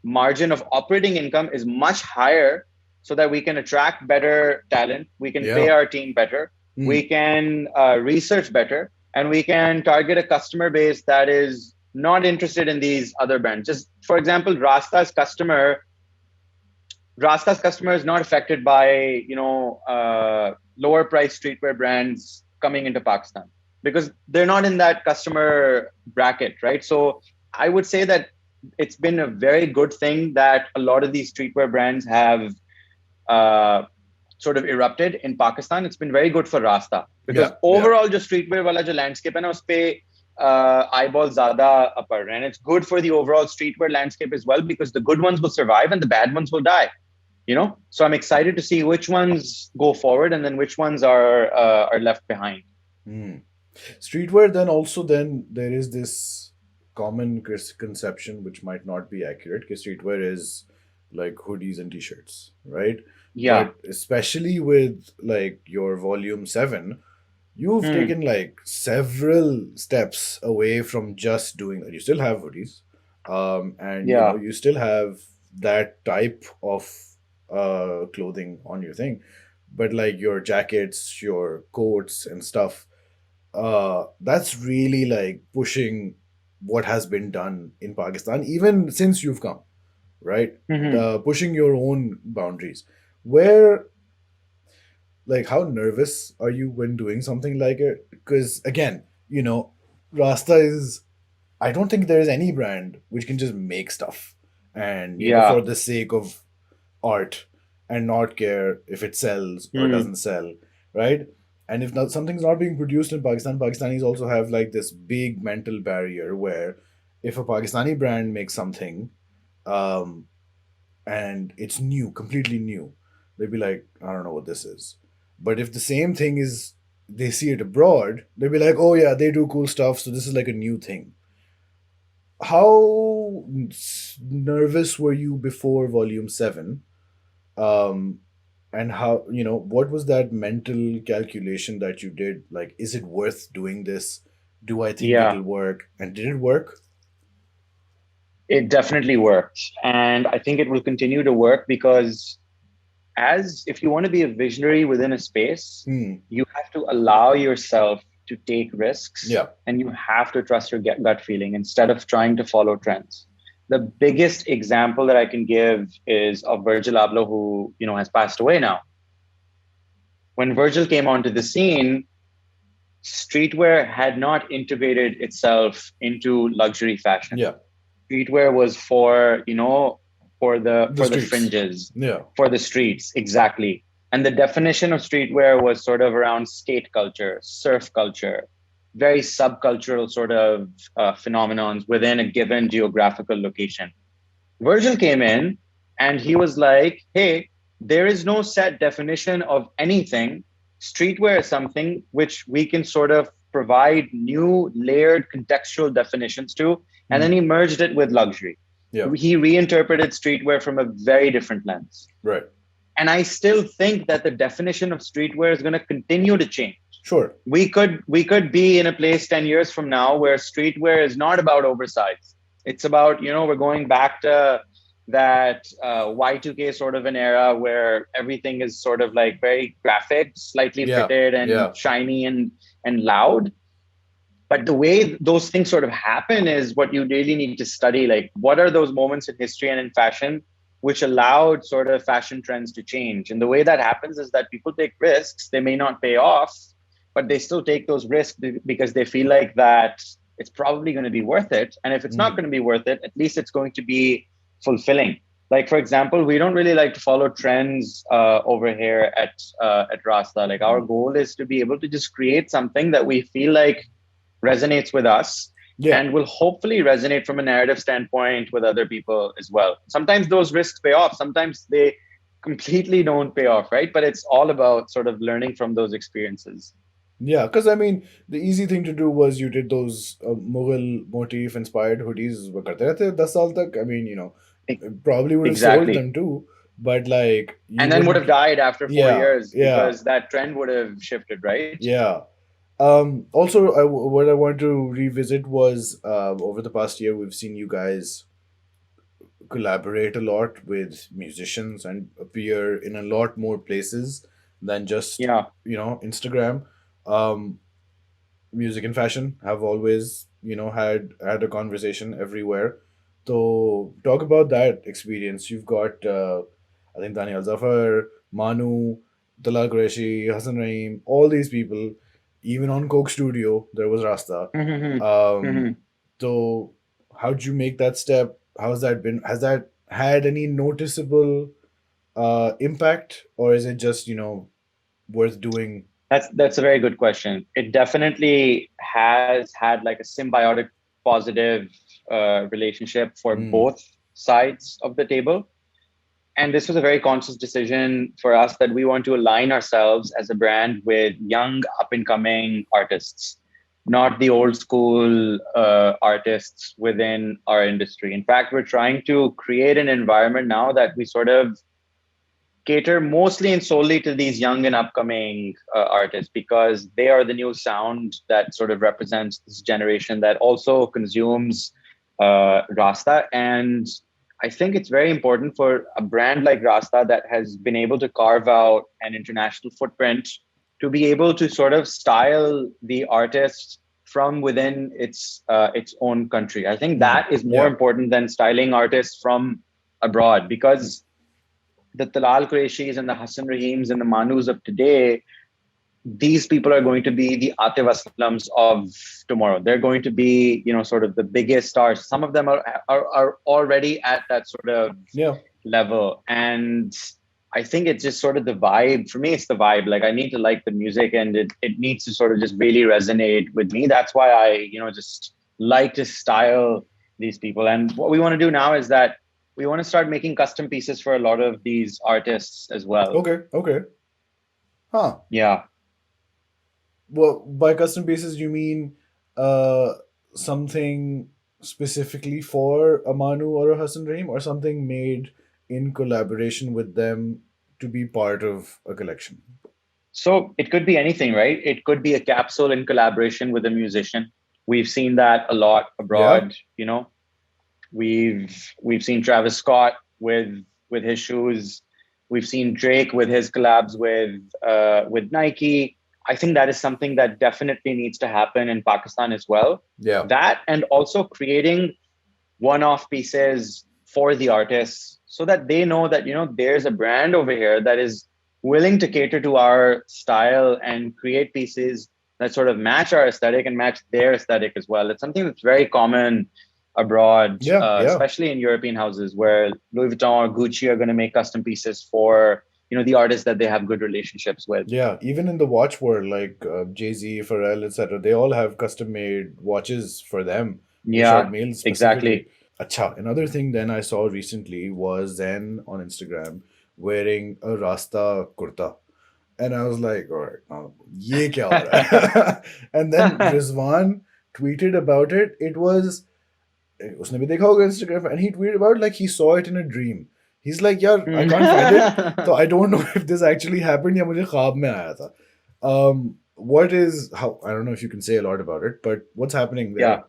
margin of operating income is much higher so that we can attract better talent, we can pay Yeah. our team better, we can research better, and we can target a customer base that is not interested in these other brands. Just for example, Rastah's customer is not affected by, you know, lower price streetwear brands coming into Pakistan because they're not in that customer bracket, right? So I would say that it's been a very good thing that a lot of these streetwear brands have sort of erupted in Pakistan. It's been very good for Rastah because Yeah. overall, just streetwear wala jo landscape hai na, us pe eyeballs zyada pad rahe hain. And it's good for the overall streetwear landscape as well because the good ones will survive and the bad ones will die. You know, so I'm excited to see which ones go forward and then which ones are left behind. Streetwear, then there is this common conception which might not be accurate because streetwear is like hoodies and t-shirts, right? Yeah. But especially with like your volume 7, you've taken like several steps away from just doing that. You still have hoodies, and you know, Yeah. you still have that type of clothing on your thing, but like your jackets, your coats and stuff, that's really like pushing what has been done in Pakistan even since you've come, right? Mhm. Pushing your own boundaries. Where, like, how nervous are you when doing something like it? Because again, you know, Rasta is, I don't think there is any brand which can just make stuff and, you know, for Yeah. the sake of art and not care if it sells or Hmm. doesn't sell, right? And if not, something's not being produced in Pakistan, Pakistanis also have like this big mental barrier where if a Pakistani brand makes something, um, and it's new, completely new, they'd be like, I don't know what this is. But if the same thing is, they see it abroad, they'd be like, oh yeah, they do cool stuff, so this is like a new thing. How nervous were you before Volume 7? Um, and how, you know, what was that mental calculation that you did? Like, is it worth doing this? Do I think Yeah. it'll work? And did it work? It definitely worked. And I think it will continue to work because as if you want to be a visionary within a space, you have to allow yourself to take risks Yeah. and you have to trust your gut feeling instead of trying to follow trends. The biggest example that I can give is of Virgil Abloh, who, you know, has passed away now. When Virgil came onto the scene, streetwear had not integrated itself into luxury fashion. Yeah. Streetwear was for, you know, for the streets. fringes, Yeah. for the streets, exactly. And the definition of streetwear was sort of around skate culture, surf culture, very subcultural sort of phenomenons within a given geographical location. Virgil came in and he was like, hey, there is no set definition of anything. Streetwear is something which we can sort of provide new layered contextual definitions to. And then Mm. he merged it with luxury. Yeah. He reinterpreted streetwear from a very different lens. Right. And I still think that the definition of streetwear is going to continue to change. Sure. We could be in a place 10 years from now where streetwear is not about oversize. It's about, we're going back to that Y2K sort of an era where everything is sort of like very graphic, slightly Yeah. fitted and Yeah. shiny and loud. But the way those things sort of happen is what you really need to study. Like, what are those moments in history and in fashion which allowed sort of fashion trends to change? And the way that happens is that people take risks. They may not pay off, but they still take those risks because they feel like that it's probably going to be worth it. And if it's not Mm. going to be worth it, at least it's going to be fulfilling. Like, for example, we don't really like to follow trends over here at Rastah. Like, our goal is to be able to just create something that we feel like resonates with us Yeah. and will hopefully resonate from a narrative standpoint with other people as well. Sometimes those risks pay off, sometimes they completely don't pay off, right? But it's all about sort of learning from those experiences. Yeah, because I mean, the easy thing to do was you did those Mughal motif inspired hoodies. वो करते रहते 10 साल तक. I mean, probably would have sold Exactly. them too, but like you And then would have wouldn't. died after four Yeah, years yeah, because that trend would have shifted, right? yeah. Also, what I want to revisit was over the past year, we've seen you guys collaborate a lot with musicians and appear in a lot more places than just Yeah. Instagram. Um, Music and fashion have always had a conversation everywhere. So talk about that experience. You've got I think Daniel Zafar, Manu, Talal Qureshi, Hassan Rahim, all these people. Even on Coke Studio, there was Rasta. Um, so how'd you make that step? How's that been? Has that had any noticeable impact, or is it just worth doing? That's a very good question. It definitely has had like a symbiotic positive relationship for Mm, both sides of the table. And this was a very conscious decision for us that we want to align ourselves as a brand with young up and coming artists, not the old school artists within our industry. In fact, we're trying to create an environment now that we sort of cater mostly and solely to these young and upcoming artists because they are the new sound that sort of represents this generation that also consumes Rasta. And I think it's very important for a brand like Rasta that has been able to carve out an international footprint to be able to sort of style the artist from within its own country. I think mm, that is more yeah. important than styling artists from abroad because the Talal Qureshis and the Hassan Rahims and the Manus of today, these people are going to be the Atif Aslams of tomorrow. They're going to be, sort of the biggest stars. Some of them are already at that sort of Yeah. level. And I think it's just sort of the vibe. For me, it's the vibe. Like I need to like the music and it needs to sort of just really resonate with me. That's why I, just like to style these people. And what we want to do now is that we want to start making custom pieces for a lot of these artists as well. Okay. Okay. Huh. Yeah. Well, by custom pieces, you mean uh, something specifically for a Manu or a Hassan Rahim, or something made in collaboration with them to be part of a collection? So it could be anything, right? It could be a capsule in collaboration with a musician. We've seen that a lot Yeah. abroad, We've seen Travis Scott with his shoes. We've seen Drake with his collabs with Nike. I think that is something that definitely needs to happen in Pakistan as well. Yeah. That and also creating one-off pieces for the artists so that they know that there's a brand over here that is willing to cater to our style and create pieces that sort of match our aesthetic and match their aesthetic as well. It's something that's very common abroad, Yeah. Yeah. especially in European houses where Louis Vuitton or Gucci are going to make custom pieces for the artists that they have good relationships with. Yeah, even in the watch world, like Jay-Z, Pharrell, etc., they all have custom-made watches for them, Richard Yeah, Mille specifically. exactly. Acha, another thing then I saw recently was Zen on Instagram wearing a Rasta kurta. And I was like, all right, now, ye kya ho raha hai? And then Rizwan tweeted about it. It was उसने भी देखा होगा Instagram and he tweeted about it like he saw it in a dream. He's like, यार, I can't find it. So I don't know if this actually happened या मुझे ख्वाब में आया था. What is how I don't know if you can say a lot about it, but what's happening there? Yeah.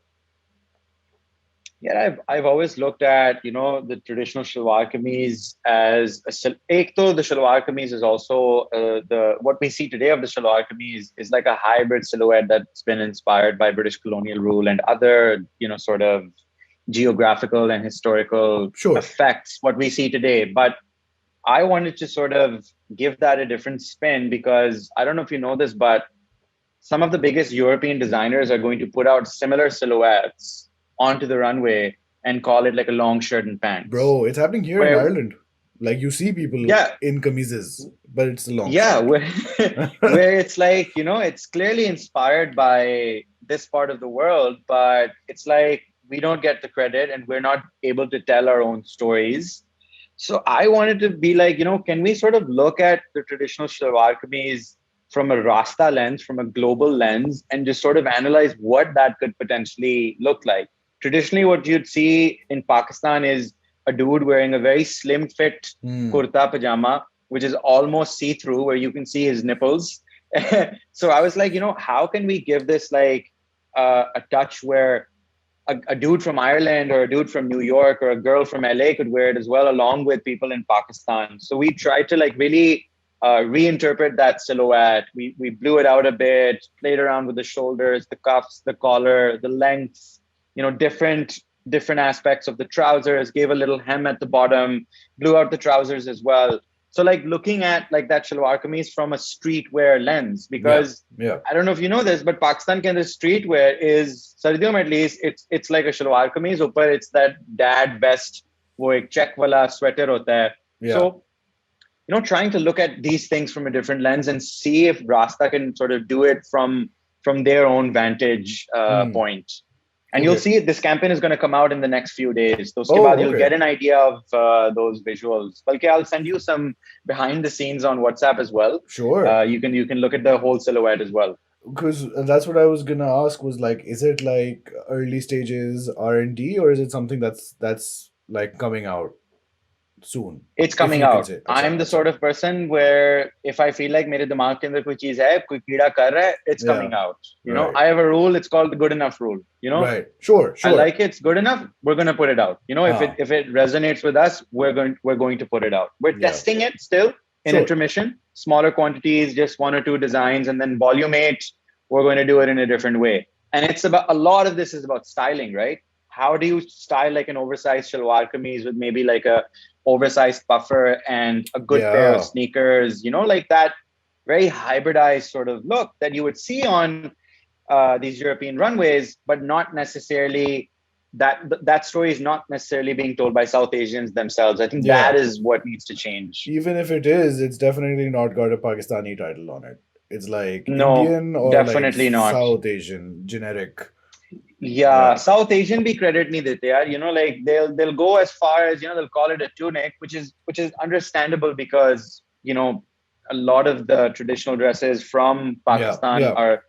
Yeah, I've always looked at the traditional shalwar kameez as ek to the shalwar kameez is also the what we see today of the shalwar kameez is like a hybrid silhouette that's been inspired by British colonial rule and other sort of geographical and historical Sure. effects what we see today. But I wanted to sort of give that a different spin because I don't know if you know this, but some of the biggest European designers are going to put out similar silhouettes onto the runway and call it like a long shirt and pants. Bro, it's happening here in Ireland. Like you see people in kameezes, but it's a long shirt. Where it's like, it's clearly inspired by this part of the world, but it's like we don't get the credit and we're not able to tell our own stories. So I wanted to be like, can we sort of look at the traditional shalwar kameez from a Rasta lens, from a global lens, and just sort of analyze what that could potentially look like. Traditionally, what you'd see in Pakistan is a dude wearing a very slim fit kurta pajama, which is almost see-through, where you can see his nipples. So I was like, how can we give this like a touch where a dude from Ireland or a dude from New York or a girl from LA could wear it as well, along with people in Pakistan. So we tried to like really reinterpret that silhouette. We blew it out a bit, played around with the shoulders, the cuffs, the collar, the lengths, different aspects of the trousers, gave a little hem at the bottom, blew out the trousers as well. So like looking at like that shalwar kameez from a streetwear lens, because I don't know if you know this, but Pakistan can the streetwear is sardiyon at least it's like a shalwar kameez, upar it's that dad vest, wo ek check wala sweater hota hai. So trying to look at these things from a different lens and see if Rastah can sort of do it from their own vantage point. And you'll see this campaign is going to come out in the next few days. So you'll get an idea of those visuals. Balki I'll send you some behind the scenes on WhatsApp as well. Sure. You can look at the whole silhouette as well. Because that's what I was gonna ask was like, is it like early stages R&D or is it something that's like coming out soon? It's coming out. I'm the sort of person where if I feel like mere dimag ke andar koi cheez hai, koi keeda kar raha hai, it's coming out. I have a rule. It's called the good enough rule. Right. Sure. I like it. It's good enough. We're gonna put it out. If it resonates with us, we're going to put it out. We're testing it still in intermission, smaller quantities, just 1 or 2 designs, and then volume 8, we're going to do it in a different way. And it's about a lot of this is about styling, right? How do you style like an oversized shalwar kameez with maybe like a oversized puffer and a good pair of sneakers, like that very hybridized sort of look that you would see on these European runways, but not necessarily that story is not necessarily being told by South Asians themselves. I think that is what needs to change. Even if it is, it's definitely not got a Pakistani title on it. It's like Indian or definitely like not. South Asian, generic. Yeah, South Asian bhi credit nahi dete yaar. Like they'll go as far as they'll call it a tunic, which is understandable because a lot of the traditional dresses from Pakistan are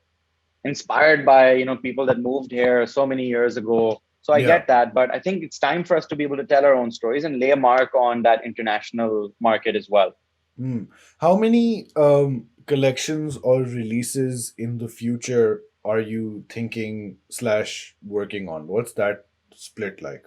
inspired by people that moved here so many years ago. So I get that, but I think it's time for us to be able to tell our own stories and lay a mark on that international market as well. How many collections or releases in the future are you thinking / working on? What's that split like?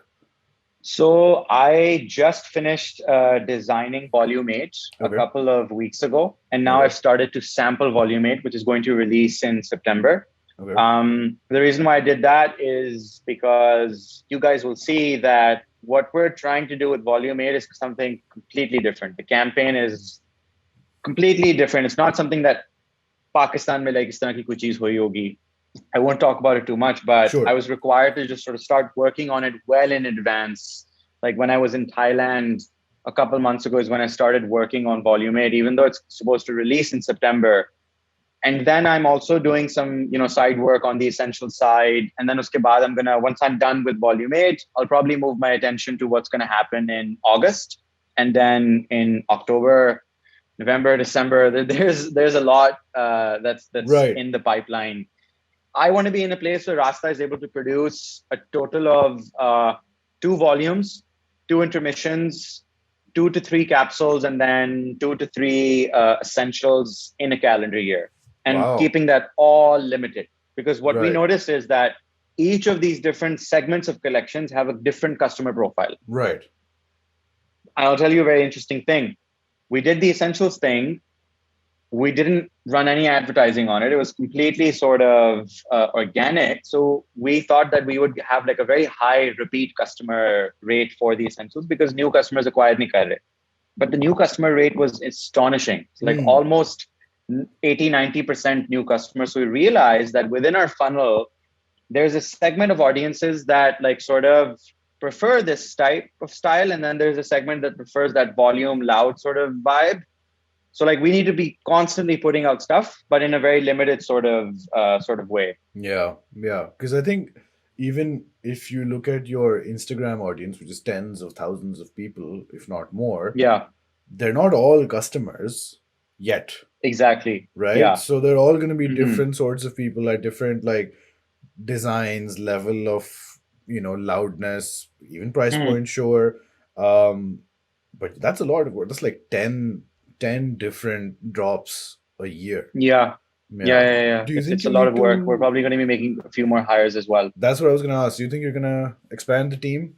So I just finished designing Volume 8 a couple of weeks ago. And now I've started to sample Volume 8, which is going to release in September. The reason why I did that is because you guys will see that what we're trying to do with Volume 8 is something completely different. The campaign is completely different. It's not something that Pakistan mein like is tarah ki koi cheez hui hogi. I won't talk about it too much, but I was required to just sort of start working on it well in advance. Like when I was in Thailand a couple months ago is when I started working on Volume VIII, even though it's supposed to release in September. And then I'm also doing some, side work on the essential side. And then uske baad, once I'm done with Volume VIII, I'll probably move my attention to what's going to happen in August. And then in October, November, December, there's a lot that's Right. in the pipeline. I want to be in a place where Rastah is able to produce a total of 2 volumes, 2 intermissions, 2 to 3 capsules, and then 2 to 3 essentials in a calendar year, and Wow. keeping that all limited. Because what we Right. noticed is that each of these different segments of collections have a different customer profile. Right. I'll tell you a very interesting thing. We did the essentials thing. We didn't run any advertising on it. It was completely sort of organic. So we thought that we would have like a very high repeat customer rate for the essentials because new customers acquired nahi kar rahe. But the new customer rate was astonishing. It's like Hmm. almost 80-90% new customers. So we realized that within our funnel, there's a segment of audiences that like sort of prefer this type of style. And then there's a segment that prefers that volume, loud sort of vibe. So like we need to be constantly putting out stuff, but in a very limited sort of way. Yeah. Yeah. Because I think even if you look at your Instagram audience, which is tens of thousands of people, if not more, Yeah, they're not all customers yet, exactly. right? Yeah. So they're all going to be Hmm. different sorts of people at different like designs, level of, loudness, even price Hmm. point, sure. Um, but that's a lot of work. That's like ten different drops a year. Yeah. Yeah. Yeah. Yeah. Yeah. Do you think It's you a lot need of work. We're to? probably going to be making a few more hires as well. That's what I was going to ask. Do you think you're going to expand the team?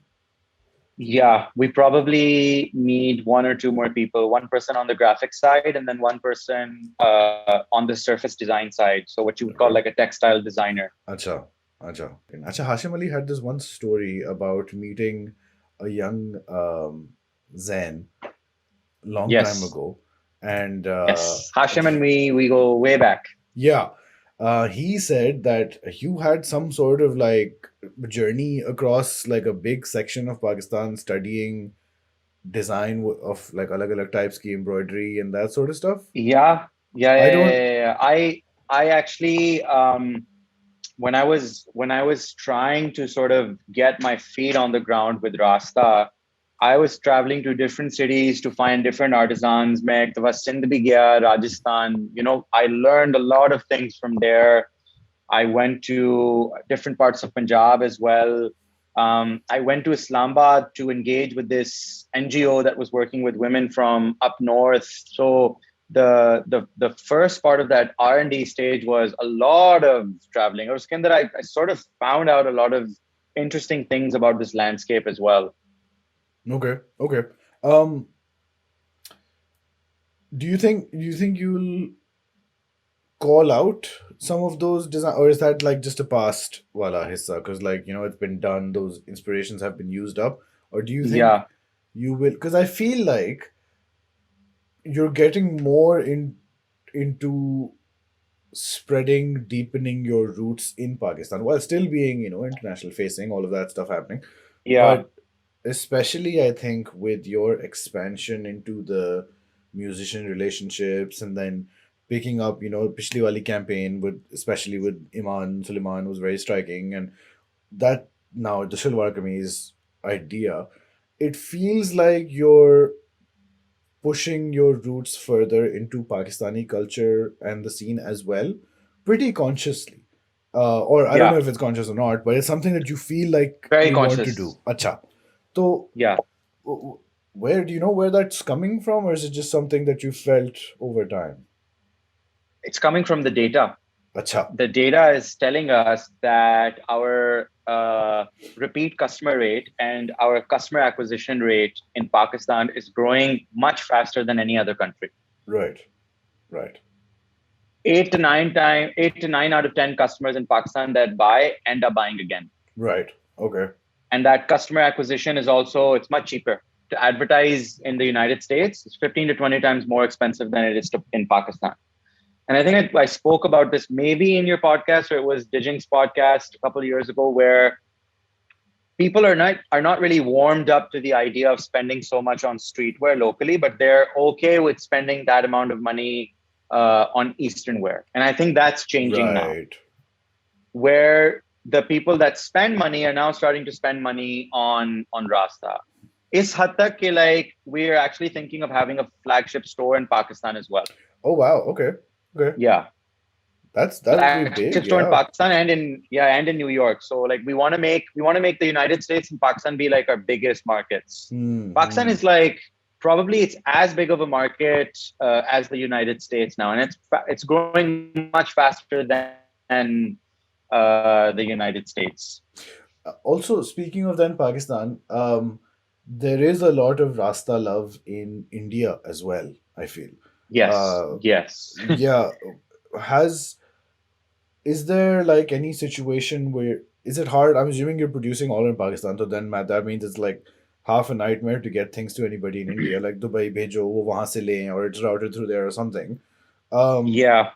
Yeah, we probably need 1 or 2 more people, one person on the graphic side and then one person on the surface design side. So what you would call Okay. like a textile designer. Acha. Acha. Acha, Hashim Ali had this one story about meeting a young Zen long time Yes. ago. And Yes. Hashim and we go way back. yeah, he said that you had some sort of like journey across like a big section of Pakistan studying design of like alag alag types ki embroidery and that sort of stuff. Yeah. Yeah. I Yeah. Yeah. don't. Yeah. Yeah. I actually when I was trying to sort of get my feet on the ground with Rasta, I was traveling to different cities to find different artisans. मैं एक दफा सिंध भी गया, Rajasthan. I learned a lot of things from there. I went to different parts of Punjab as well. I went to Islamabad to engage with this NGO that was working with women from up north. So the first part of that R&D stage was a lot of traveling. Or Skindar, I sort of found out a lot of interesting things about this landscape as well. Okay, okay. Um, do you think you'll call out some of those design, or is that like just a past wala hissa? Because like it's been done, those inspirations have been used up, or do you think Yeah, you will? Because I feel like you're getting more into spreading, deepening your roots in Pakistan while still being, international facing, all of that stuff happening. yeah, But especially, I think, with your expansion into the musician relationships and then picking up, Pishli Wali campaign with, especially with Iman Suleiman was very striking. And that now, the Shalwar Kameez idea, it feels like you're pushing your roots further into Pakistani culture and the scene as well, pretty consciously. Or I don't know yeah. if it's conscious or not, but it's something that you feel like Very you want to do. conscious. Acha. So, Yeah. where do you know where that's coming from, or is it just something that you felt over time? It's coming from the data. Acha. The data is telling us that our repeat customer rate and our customer acquisition rate in Pakistan is growing much faster than any other country. Right. Right. 8 to 9 out of 10 customers in Pakistan that buy end up buying again. Right. Okay. And that customer acquisition is also, it's much cheaper to advertise in the United States. It's 15 to 20 times more expensive than it is in Pakistan. And I think I spoke about this maybe in your podcast, or it was Dijing's podcast a couple of years ago, where people are not really warmed up to the idea of spending so much on streetwear locally, but they're okay with spending that amount of money on Eastern wear. And I think that's changing now, Right. where the people that spend money are now starting to spend money on Rasta. Is had tak ke like we're actually thinking of having a flagship store in Pakistan as well. Oh wow. Okay. Okay. Yeah, That'll be flagship big. store in Yeah. Pakistan and in New York. So like we want to make the United States and Pakistan be like our biggest markets. Pakistan Hmm. is like probably it's as big of a market as the United States now, and it's growing much faster than the United States. Also, speaking of then Pakistan, there is a lot of Rasta love in India as well, I feel. Yes, Uh, yes. yeah. Has Is there like any situation where is it hard? I'm assuming you're producing all in Pakistan, so then that means it's like half a nightmare to get things to anybody in India, like Dubai bhejo, wo wahan se le, or it's routed through there or something. Um, Yeah,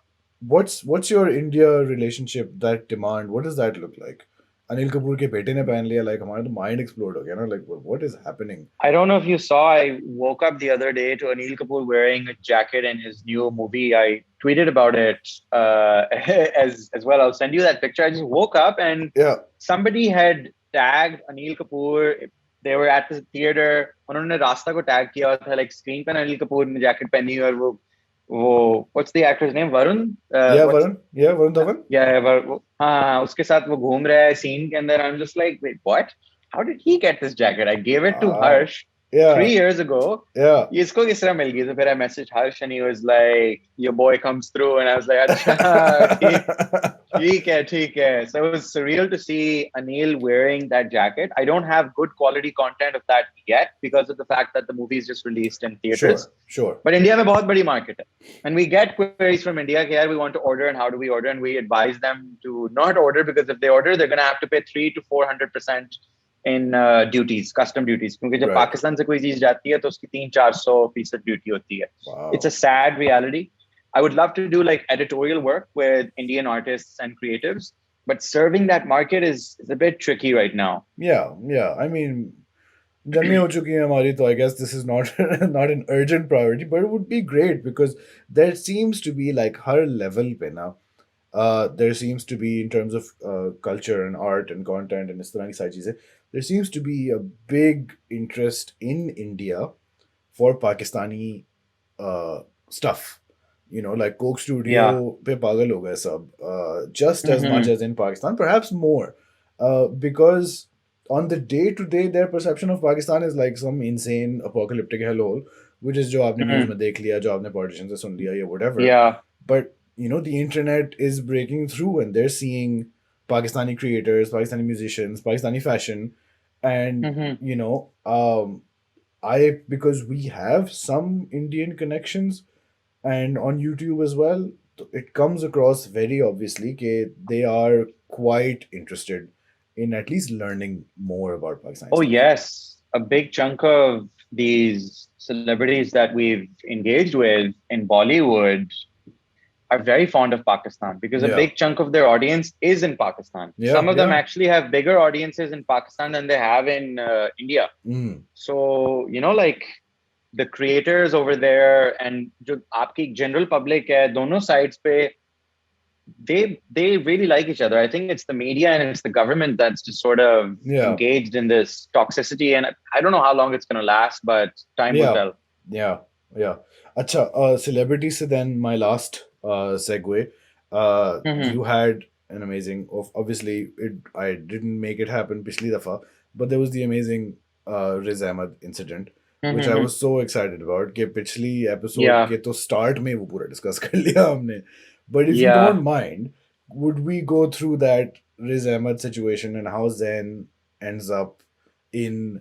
what's your India relationship, that demand? What does that look like? Anil Kapoor के बेटे ने पहन लिया, like हमारा तो mind explode हो गया ना, like what is happening? I don't know if you saw, I woke up the other day to Anil Kapoor wearing a jacket in his new movie. I tweeted about it as well. I'll send you that picture. I just woke up and Yeah. somebody had tagged Anil Kapoor. They were at the theater. उन्होंने रास्ता को tag किया था, like screen पे Anil Kapoor ने jacket पहनी और वो what's the actor's name? Varun? Yeah, What's Varun. Yeah, Varun Dhawan. yeah, हाँ उसके साथ वो घूम रहा है scene के अंदर. I'm just like, wait, what? How did he get this jacket? I gave it to Wow. Harsh Yeah. 3 years ago. Yeah. इसको किस तरह मिल गई? So फिर I messaged Harsh and he was like, your boy comes through, and I was like, अच्छा ठीक है. So it was surreal to see Anil wearing that jacket. I don't have good quality content of that yet because of the fact that the movie is just released in theaters. Sure. But India में बहुत बड़ी market है. And we get queries from India, कि यार we want to order and how do we order? And we advise them to not order because if they order, they're going to have to pay 3 to 400% in duties, custom duties. क्योंकि जब Right. Pakistan से कोई चीज जाती है तो उसकी 300-400% duty होती है. Wow. It's a sad reality. I would love to do like editorial work with Indian artists and creatives, but serving that market is a bit tricky right now. Yeah. I mean, जंगें हो चुकी हैं हमारी, तो I guess this is not not an urgent priority, but it would be great because there seems to be like her level पे ना, there seems to be in terms of culture and art and content and इस तरह की सारी चीजें, there seems to be a big interest in India for Pakistani stuff. You know, like Coke Studio Yeah. पे पागल हो गए सब, just as much Mhm. as in Pakistan, perhaps more, because on the day to day their perception of Pakistan is like some insane apocalyptic hellhole, which is जो आपने news Mhm. में देख लिया, जो आपने politicians से सुन लिया, या whatever. Yeah. But you know, the internet is breaking through and they're seeing Pakistani creators, Pakistani musicians, Pakistani fashion, and Mhm. you know, because we have some Indian connections and on YouTube as well, it comes across very obviously that they are quite interested in at least learning more about Pakistani Oh, stuff. yes. A big chunk of these celebrities that we've engaged with in Bollywood are very fond of Pakistan because a Yeah. big chunk of their audience is in Pakistan. Yeah, Some of them yeah. actually have bigger audiences in Pakistan than they have in India. Mm. So, you know, like the creators over there and जो आपकी general public है, दोनों sides पे, they really like each other. I think it's the media and it's the government that's just sort of Yeah. engaged in this toxicity, and I don't know how long it's going to last, but time will Yeah. tell. Yeah. Acha, celebrity se then my last segue. Mhm. You had an amazing, obviously, I didn't make it happen पिछली दफा, but there was the amazing Riz Ahmed incident, which I Mhm. was so excited about. कि पिछली episode Yeah. के तो start में वो पूरा discuss कर लिया हमने. But if you Yeah. don't mind, would we go through that Riz Ahmed situation and how Zain ends up in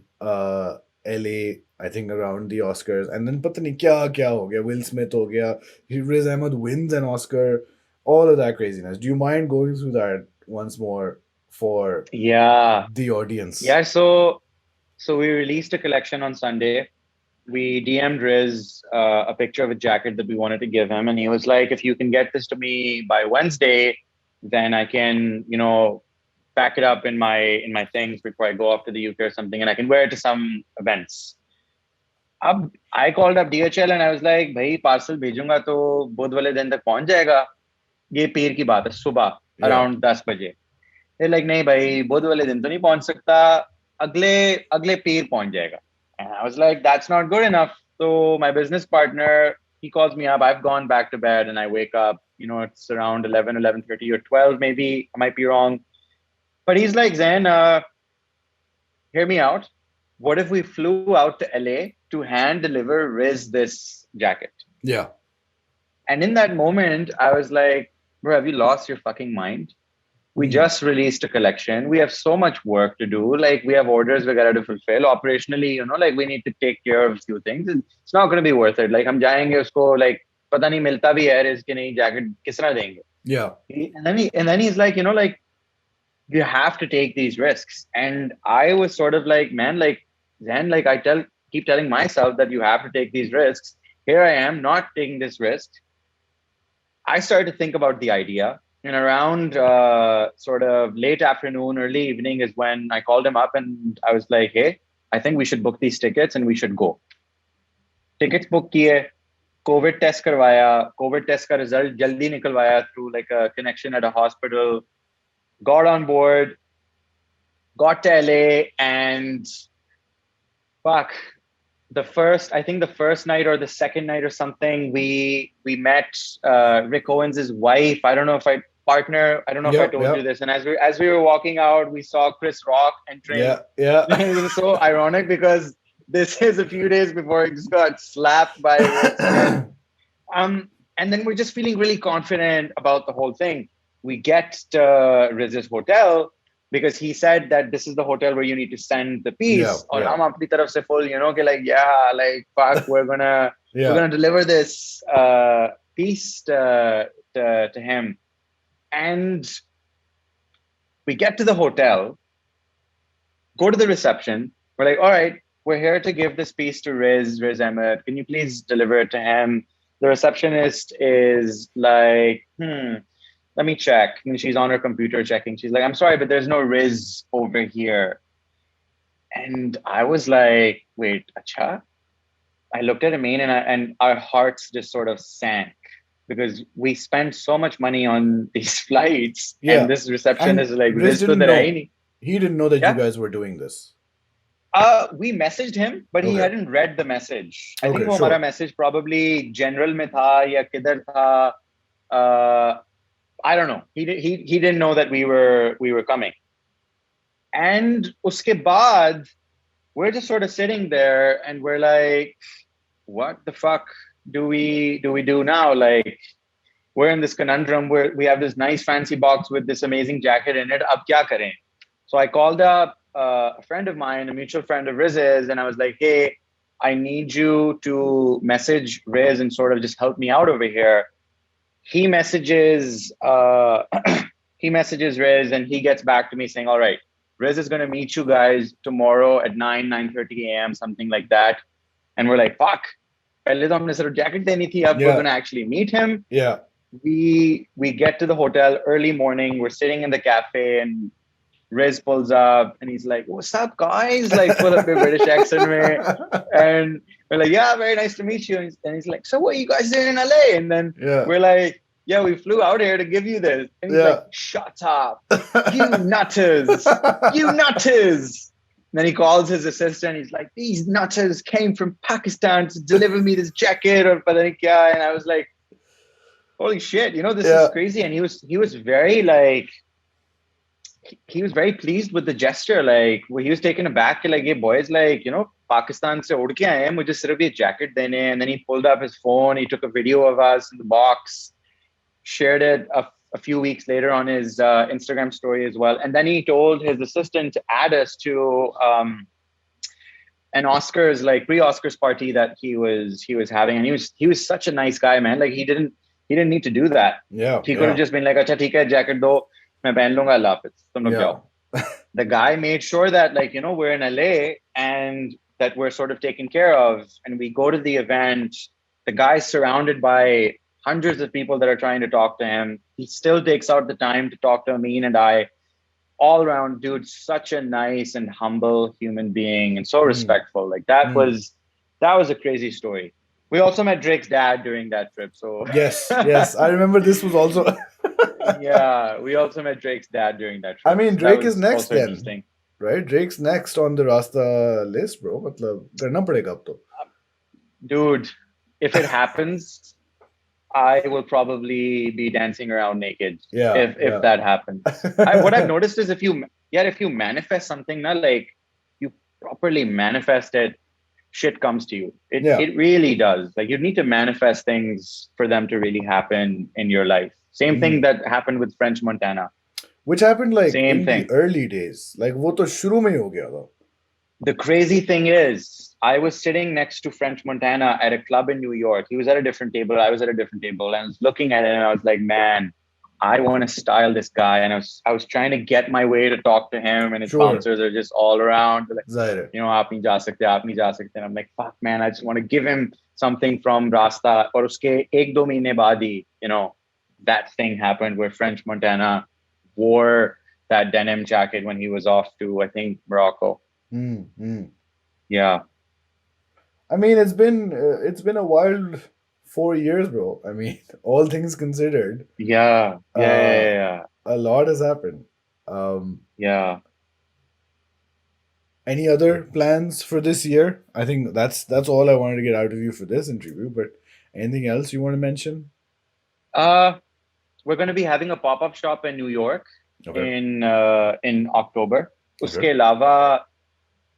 LA, I think around the Oscars, and then पता नहीं क्या हो गया, Will Smith हो गया, Riz Ahmed wins an Oscar, all of that craziness. Do you mind going through that once more for Yeah. the audience? Yeah. So we released a collection on Sunday. We DM'd Riz a picture of a jacket that we wanted to give him, and he was like, "If you can get this to me by Wednesday, then I can, you know, pack it up in my things before I go off to the UK or something, and I can wear it to some events. I called up DHL and I was like, भाई parcel भेजूंगा तो बुध वाले दिन तक पहुंच जाएगा. ये पीर की बात है सुबह Yeah. around 10 बजे. They're like, नहीं भाई बुध वाले दिन तो नहीं पहुंच सकता, अगले अगले पीर पहुंच जाएगा. And I was like, that's not good enough. So my business partner, he calls me up. I've gone back to bed and I wake up, it's around 11, 11:30 or 12 maybe. I might be wrong. But he's like, Zain, hear me out. What if we flew out to LA to hand deliver Riz this jacket? Yeah. And in that moment, I was like, bro, have you lost your fucking mind? We just released a collection. We have so much work to do. Like we have orders we got to fulfill operationally, like we need to take care of a few things. It's not going to be worth it. Like hum jayenge usko like pata nahi milta bhi hai Riz ki nahi jacket kisna denge. Yeah. And then he's like, like you have to take these risks. And I was sort of like, man, like Zain, like keep telling myself that you have to take these risks. Here I am not taking this risk. I started to think about the idea. And around sort of late afternoon, early evening is when I called him up and I was like, hey, I think we should book these tickets and we should go. Tickets book kiye, COVID test karwaya, COVID test ka result jaldi nikalwaya through like a connection at a hospital, got on board, got to LA, and fuck, the first night or the second night or something, we met Rick Owens' wife. I don't know if I told you this. And as we were walking out, we saw Chris Rock entering. Yeah. It was so ironic because this is a few days before he just got slapped by Rick. And then we're just feeling really confident about the whole thing. We get to Riz's hotel because he said that this is the hotel where you need to send the piece. Or hum apni taraf se full, fuck, we're gonna deliver this piece to him. And we get to the hotel, go to the reception. We're like, all right, we're here to give this piece to Riz Ahmed. Can you please deliver it to him? The receptionist is like, let me check. And she's on her computer checking. She's like, I'm sorry, but there's no Riz over here. And I was like, wait, acha? I looked at Amin and our hearts just sort of sank because we spent so much money on these flights. And this receptionist is like, Riz didn't know. He didn't know that you guys were doing this. We messaged him, but he hadn't read the message. I think our message probably general mein tha ya kidhar tha. I don't know. He didn't know that we were coming. And uske baad, we're just sort of sitting there and we're like, what the fuck do we do now? Like, we're in this conundrum where we have this nice fancy box with this amazing jacket in it. Ab kya kare? So I called up a friend of mine, a mutual friend of Riz's, and I was like, hey, I need you to message Riz and sort of just help me out over here. He messages Riz and he gets back to me saying, all right, Riz is going to meet you guys tomorrow at 9:30 a.m., something like that. And we're like, fuck, pehle to humne sirf jacket deni thi, ab we're going to actually meet him. Yeah. We get to the hotel early morning. We're sitting in the cafe and Riz pulls up and he's like, what's up, guys? Like, full of a British accent. And we're like, yeah, very nice to meet you. And he's like, so what are you guys doing in LA? And then we're like, yeah, we flew out here to give you this. And he's like, shut up. You nutters. You nutters. And then he calls his assistant. He's like, these nutters came from Pakistan to deliver me this jacket or pata nahi kya. And I was like, holy shit, this is crazy. And he was very like, he was very pleased with the gesture. Like, he was taken aback. Like, hey, boys, like, Pakistan se ud ke aaye hain, mujhe sirf ye jacket dene. And then he pulled up his phone. He took a video of us in the box, shared it a few weeks later on his Instagram story as well. And then he told his assistant to add us to an Oscars, like pre-Oscars party that he was having. And he was such a nice guy, man. Like, he didn't need to do that. Yeah. He could have just been like, acha, theek hai, jacket do. Main pehen lunga, Allah hafiz. Tum log jao. The guy made sure that, like, we're in LA and that we're sort of taken care of. And we go to the event. The guy's surrounded by hundreds of people that are trying to talk to him. He still takes out the time to talk to Amin and I. all around dude, such a nice and humble human being and so Mm, respectful. Like that mm. was a crazy story. We also met Drake's dad during that trip. So Yes, yes. I remember this was also. yeah, we also met Drake's dad during that I trip. mean, So that Drake is was next also then, interesting. right? Drake's next on the Rasta list, bro. मतलब करना पड़ेगा अब तो. Dude, if it happens, I will probably be dancing around naked Yeah, if yeah. that happens. What I've noticed is if you manifest something now, like you properly manifest it, shit comes to you. It Yeah. it really does. Like you need to manifest things for them to really happen in your life. Same thing that happened with French Montana. Which happened like Same in the thing. early days. Like वो तो शुरू में ही हो गया था. The crazy thing is, I was sitting next to French Montana at a club in New York. He was at a different table. I was at a different table. And I was looking at it and I was like, man, I want to style this guy. And I was trying to get my way to talk to him, and his Sure. bouncers are just all around. They're like, Zahir hai. आप नहीं जा सकते, आप नहीं जा सकते. And I'm like, fuck, man, I just want to give him something from Rastah. और उसके एक दो महीने बाद ही, that thing happened where French Montana wore that denim jacket when he was off to, I think, Morocco. Yeah. I mean, it's been a wild 4 years, bro. I mean, all things considered, Yeah. Yeah. a lot has happened. Yeah. Any other plans for this year? I think that's all I wanted to get out of you for this interview. But anything else you want to mention? We're going to be having a pop-up shop in New York Okay. in October. Okay. Uske alawa,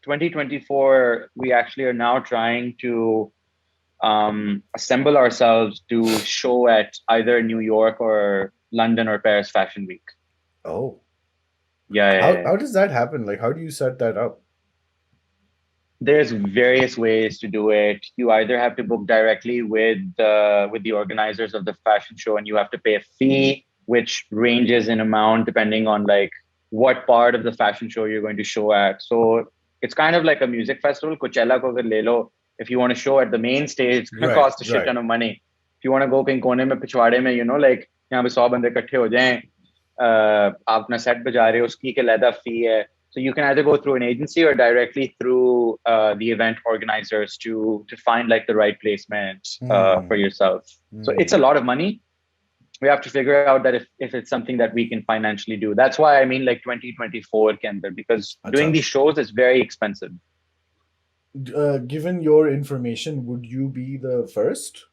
2024, we actually are now trying to assemble ourselves to show at either New York or London or Paris Fashion Week. Oh. Yeah. How does that happen? Like, how do you set that up? There's various ways to do it. You either have to book directly with the organizers of the fashion show, and you have to pay a fee, which ranges in amount depending on like what part of the fashion show you're going to show at. So it's kind of like a music festival. Coachella ko agar le lo, if you want to show at the main stage, it's going to cost a shit ton of money. If you want to go कहीं कोने में पिछवाड़े में, like यहाँ पे 100 बंदे इकट्ठे हो जाएं, आप अपना set बजा रहे हो, उसकी एक अलग fee है. So you can either go through an agency or directly through the event organizers to find like the right placement for yourself. So it's a lot of money. We have to figure out that if it's something that we can financially do. That's why I mean like 2024 because doing these shows is very expensive. Given your information, would you be the first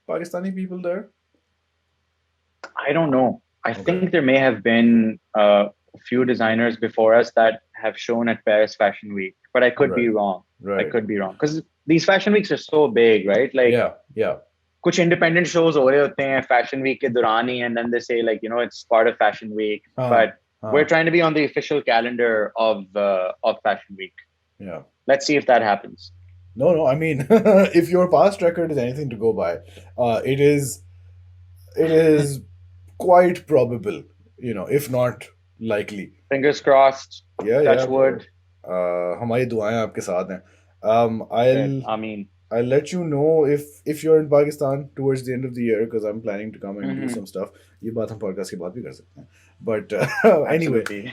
Pakistani people there? I don't know. I think there may have been a few designers before us that have shown at Paris Fashion Week, but I could be wrong. I could be wrong because these fashion weeks are so big, right? Like yeah. कुछ independent shows हो रहे होते हैं Fashion Week के दौरान ही, and then they say like it's part of Fashion Week, but we're trying to be on the official calendar of Fashion Week. Yeah. Let's see if that happens. No. I mean, if your past record is anything to go by, it is quite probable, if not likely. Fingers crossed. Touch wood. हमारी दुआएं आपके साथ हैं. I'll let you know if you're in Pakistan towards the end of the year, because I'm planning to come and do some stuff. ये बात हम podcast के बाद भी कर सकते हैं. But anyway,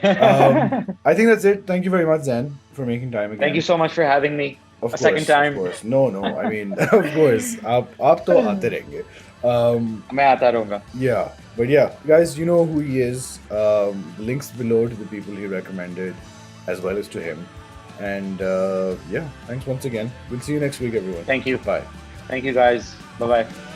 I think that's it. Thank you very much, Zain, for making time again. Thank you so much for having me. Of course, second time. Of course. No. I mean, of course. आप तो आते रहेंगे. मैं आता रहूँगा. Yeah. But yeah, guys, you know who he is. Links below to the people he recommended, as well as to him. And yeah, thanks once again. We'll see you next week, everyone. Thank you. Bye. Thank you, guys. Bye-bye.